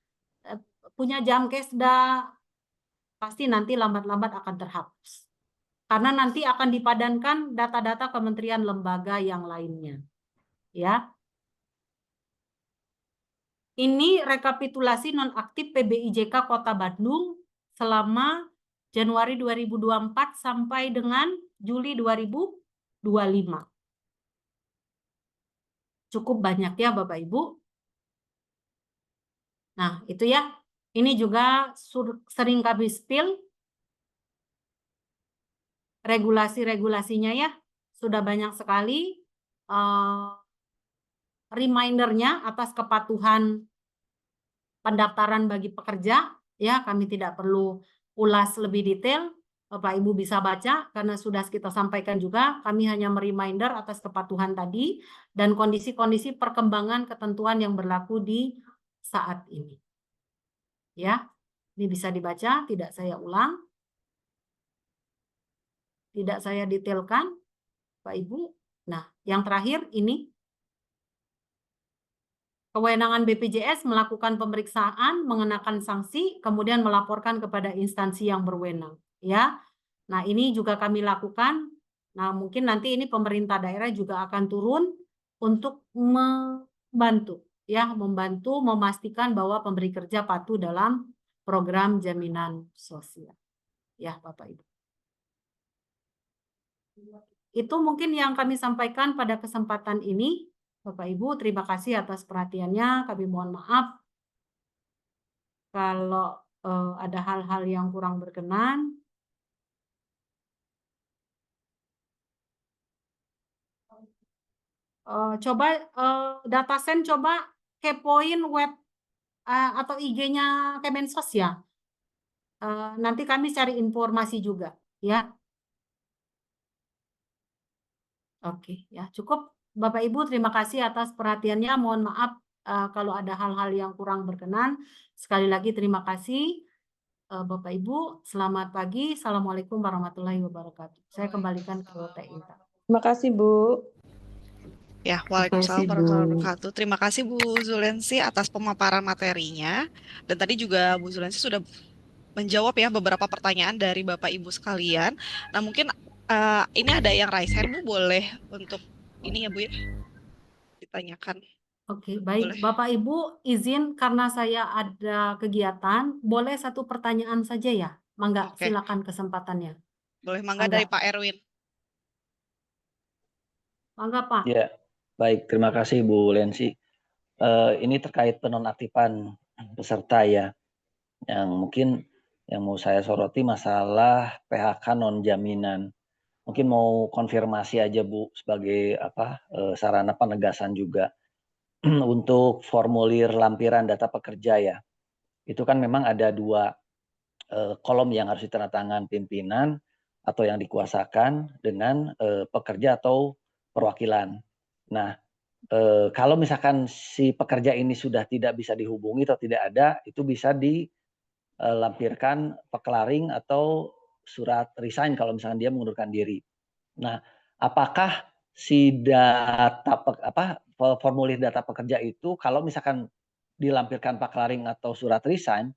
punya Jamkesda, pasti nanti lambat-lambat akan terhapus. Karena nanti akan dipadankan data-data kementerian lembaga yang lainnya. Ya. Ini rekapitulasi nonaktif PBIJK Kota Bandung selama Januari 2024 sampai dengan Juli 2025. Cukup banyak ya Bapak Ibu. Nah, itu ya. Ini juga sering kami spill regulasi-regulasinya ya. Sudah banyak sekali remindernya atas kepatuhan pendaftaran bagi pekerja. Ya, kami tidak perlu ulas lebih detail. Bapak Ibu bisa baca karena sudah kita sampaikan juga, kami hanya mereminder atas kepatuhan tadi dan kondisi-kondisi perkembangan ketentuan yang berlaku di saat ini. Ya, ini bisa dibaca, tidak saya ulang. Tidak saya detailkan, Pak Ibu. Nah, yang terakhir ini kewenangan BPJS melakukan pemeriksaan, mengenakan sanksi, kemudian melaporkan kepada instansi yang berwenang. Ya, nah ini juga kami lakukan. Nah, mungkin nanti ini pemerintah daerah juga akan turun untuk membantu, ya, membantu memastikan bahwa pemberi kerja patuh dalam program jaminan sosial. Ya, Bapak Ibu. Itu mungkin yang kami sampaikan pada kesempatan ini. Bapak Ibu, terima kasih atas perhatiannya. Kami mohon maaf kalau ada hal-hal yang kurang berkenan. Coba datasen coba kepoin web atau IG-nya Kemensos ya. Nanti kami cari informasi juga ya. Oke, ya cukup. Bapak Ibu, terima kasih atas perhatiannya. Mohon maaf kalau ada hal-hal yang kurang berkenan. Sekali lagi terima kasih. Bapak Ibu, selamat pagi. Assalamualaikum warahmatullahi wabarakatuh. Saya kembalikan ke Teh Intan. Terima kasih, Bu. Ya, waalaikumsalam warahmatullahi wabarakatuh. Terima kasih Bu Zulensi atas pemaparan materinya. Dan tadi juga Bu Zulensi sudah menjawab ya beberapa pertanyaan dari Bapak Ibu sekalian. Nah, mungkin ini ada yang raise hand, Bu, boleh untuk ini ya Bu ya, ditanyakan. Oke, baik. Boleh. Bapak Ibu izin karena saya ada kegiatan, boleh satu pertanyaan saja ya? Mangga, Oke. silakan kesempatannya. Boleh, mangga Mangga. dari Pak Erwin. Mangga, Pak. Ya, baik. Terima kasih Bu Lensi. Ini terkait penonaktifan peserta ya, yang mungkin yang mau saya soroti masalah PHK non jaminan. Mungkin mau konfirmasi aja Bu sebagai sarana penegasan juga untuk formulir lampiran data pekerja ya. Itu kan memang ada dua kolom yang harus ditandatangan pimpinan atau yang dikuasakan dengan pekerja atau perwakilan. Nah, kalau misalkan si pekerja ini sudah tidak bisa dihubungi atau tidak ada, itu bisa dilampirkan pekelaring atau surat resign kalau misalkan dia mengundurkan diri. Nah, apakah si formulir data pekerja itu kalau misalkan dilampirkan paklaring atau surat resign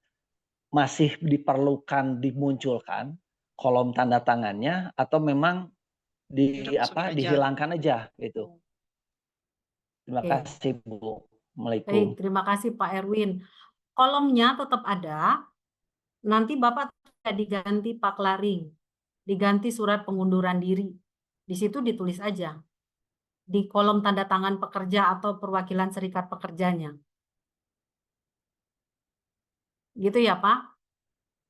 masih diperlukan dimunculkan kolom tanda tangannya atau memang dihilangkan aja gitu. Terima Oke. kasih Bu. Baik, Assalamualaikum. terima kasih Pak Erwin. Kolomnya tetap ada, nanti Bapak tidak diganti paklaring, diganti surat pengunduran diri. Di situ ditulis aja, di kolom tanda tangan pekerja atau perwakilan serikat pekerjanya. Gitu ya Pak?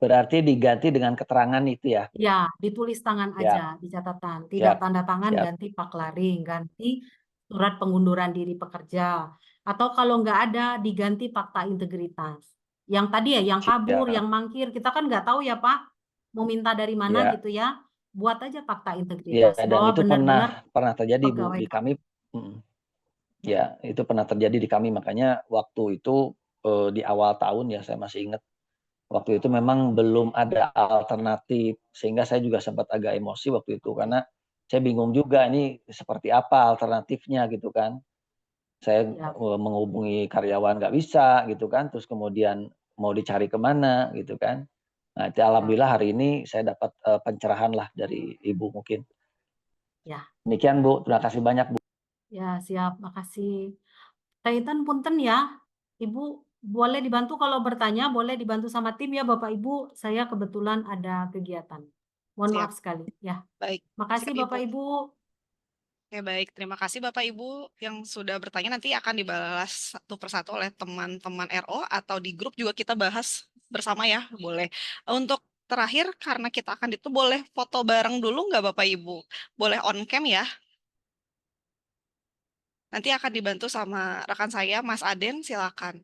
Berarti diganti dengan keterangan itu ya? Ya, ditulis tangan Siap. aja di catatan. Tidak Siap. tanda tangan, Siap. ganti paklaring, ganti surat pengunduran diri pekerja. Atau kalau nggak ada, diganti fakta integritas. Yang tadi ya, yang kabur, Siap. yang mangkir, kita kan nggak tahu ya Pak, mau minta dari mana Ya. gitu ya. Buat aja fakta Ya, integritas dan bahwa itu benar-benar pernah terjadi Bu pegawai di kami. Ya, itu pernah terjadi di kami, makanya waktu itu di awal tahun ya saya masih ingat. Waktu itu memang belum ada alternatif, sehingga saya juga sempat agak emosi waktu itu karena saya bingung juga ini seperti apa alternatifnya gitu kan. Saya Ya. menghubungi karyawan nggak bisa gitu kan, terus kemudian mau dicari kemana gitu kan. Nah, itu alhamdulillah hari ini saya dapat pencerahan lah dari Ibu mungkin. Ya. Demikian Bu, terima kasih banyak Bu. Ya, siap, makasih. Kaitan punten ya, Ibu boleh dibantu kalau bertanya, boleh dibantu sama tim ya Bapak Ibu. Saya kebetulan ada kegiatan. Mohon Siap. maaf sekali ya. Baik. Makasih Siap, Bapak Ibu. Oke, baik. Terima kasih Bapak Ibu yang sudah bertanya. Nanti akan dibalas satu persatu oleh teman-teman RO atau di grup juga kita bahas bersama ya, boleh. Untuk terakhir, karena kita akan itu boleh foto bareng dulu nggak Bapak Ibu? Boleh on cam ya. Nanti akan dibantu sama rekan saya, Mas Aden, silakan.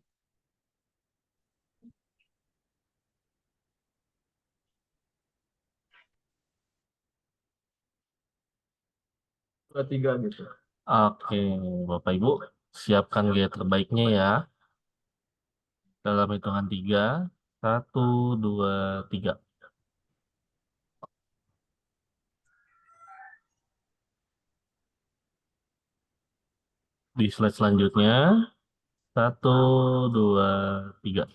Tiga gitu. Oke, Bapak Ibu, siapkan gaya terbaiknya ya. Dalam hitungan 3, 1, 2, 3. Di slide selanjutnya, 1, 2, 3.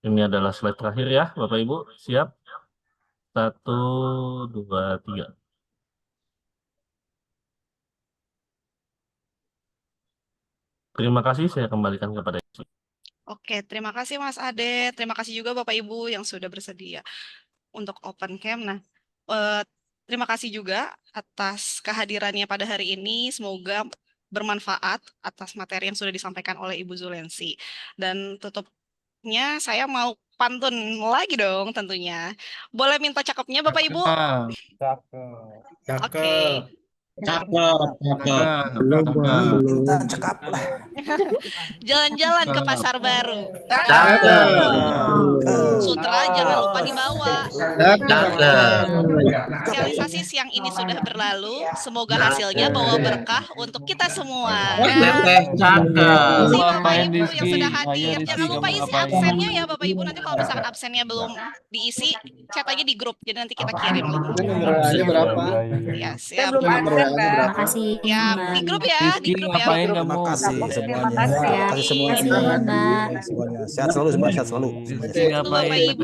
Ini adalah slide terakhir ya, Bapak Ibu. Siap? 1, 2, 3. Terima kasih, saya kembalikan kepada Ibu. Oke, terima kasih Mas Ade. Terima kasih juga Bapak Ibu yang sudah bersedia untuk open cam. Nah, terima kasih juga atas kehadirannya pada hari ini. Semoga bermanfaat atas materi yang sudah disampaikan oleh Ibu Zulensi. Dan tutupnya saya mau pantun lagi dong tentunya. Boleh minta cakepnya Bapak Ibu? Oke. Belum. Cakep lah. Jalan-jalan ke pasar baru. Sutra jangan lupa dibawa. Sosialisasi siang ini sudah berlalu. Semoga hasilnya bawa berkah untuk kita semua. Terima kasih Bapak Ibu yang sudah hadir. Jangan lupa isi absennya ya Bapak Ibu. Nanti kalau misalkan absennya belum diisi, chat aja di grup. Jadi nanti kita kirim. Berapa? Ya, siap. Terima kasih. Ya, di grup ya, di grup ya. Terima kasih semuanya. Terima kasih ya. Terima kasih semuanya. Terima kasih, Mbak. Semuanya. Sehat selalu, semuanya sehat selalu. Semuanya. Itu Bapak Ibu.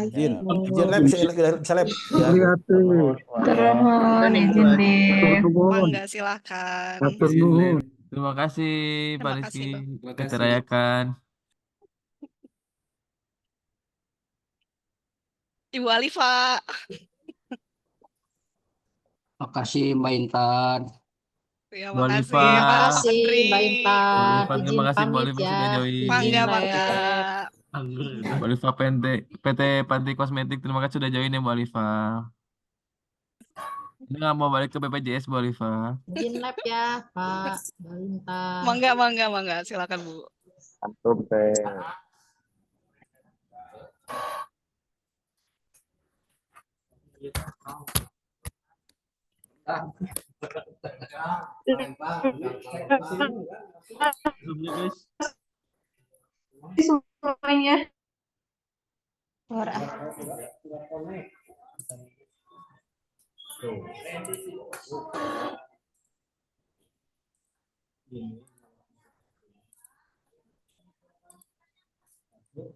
Izin, izin lab bisa lab. Ya. Turun mohon izin deh. Mangga silakan. Terima kasih, Pak Terima kasih, Rizky. Bang. Kita rayakan. Ibu Alifa. Makasih Mbak Intan. Ya, Bu makasih. Alifa. Pak Terima kasih Andri. Mbak Intan. Bu Alifa, Izin terima kasih Bu pamit Alifa ya. sudah join. Izin Mangga, mangga. lab. Bu Alifa PT Panti Kosmetik, terima kasih sudah join ya Bu Alifa. Ini nggak mau balik ke BPJS Bu Alifa. Izin lab ya Pak Mbak Intan. Mangga, mangga, mangga. Silakan Bu. Antum teh. Guys. Semuanya. Tuh.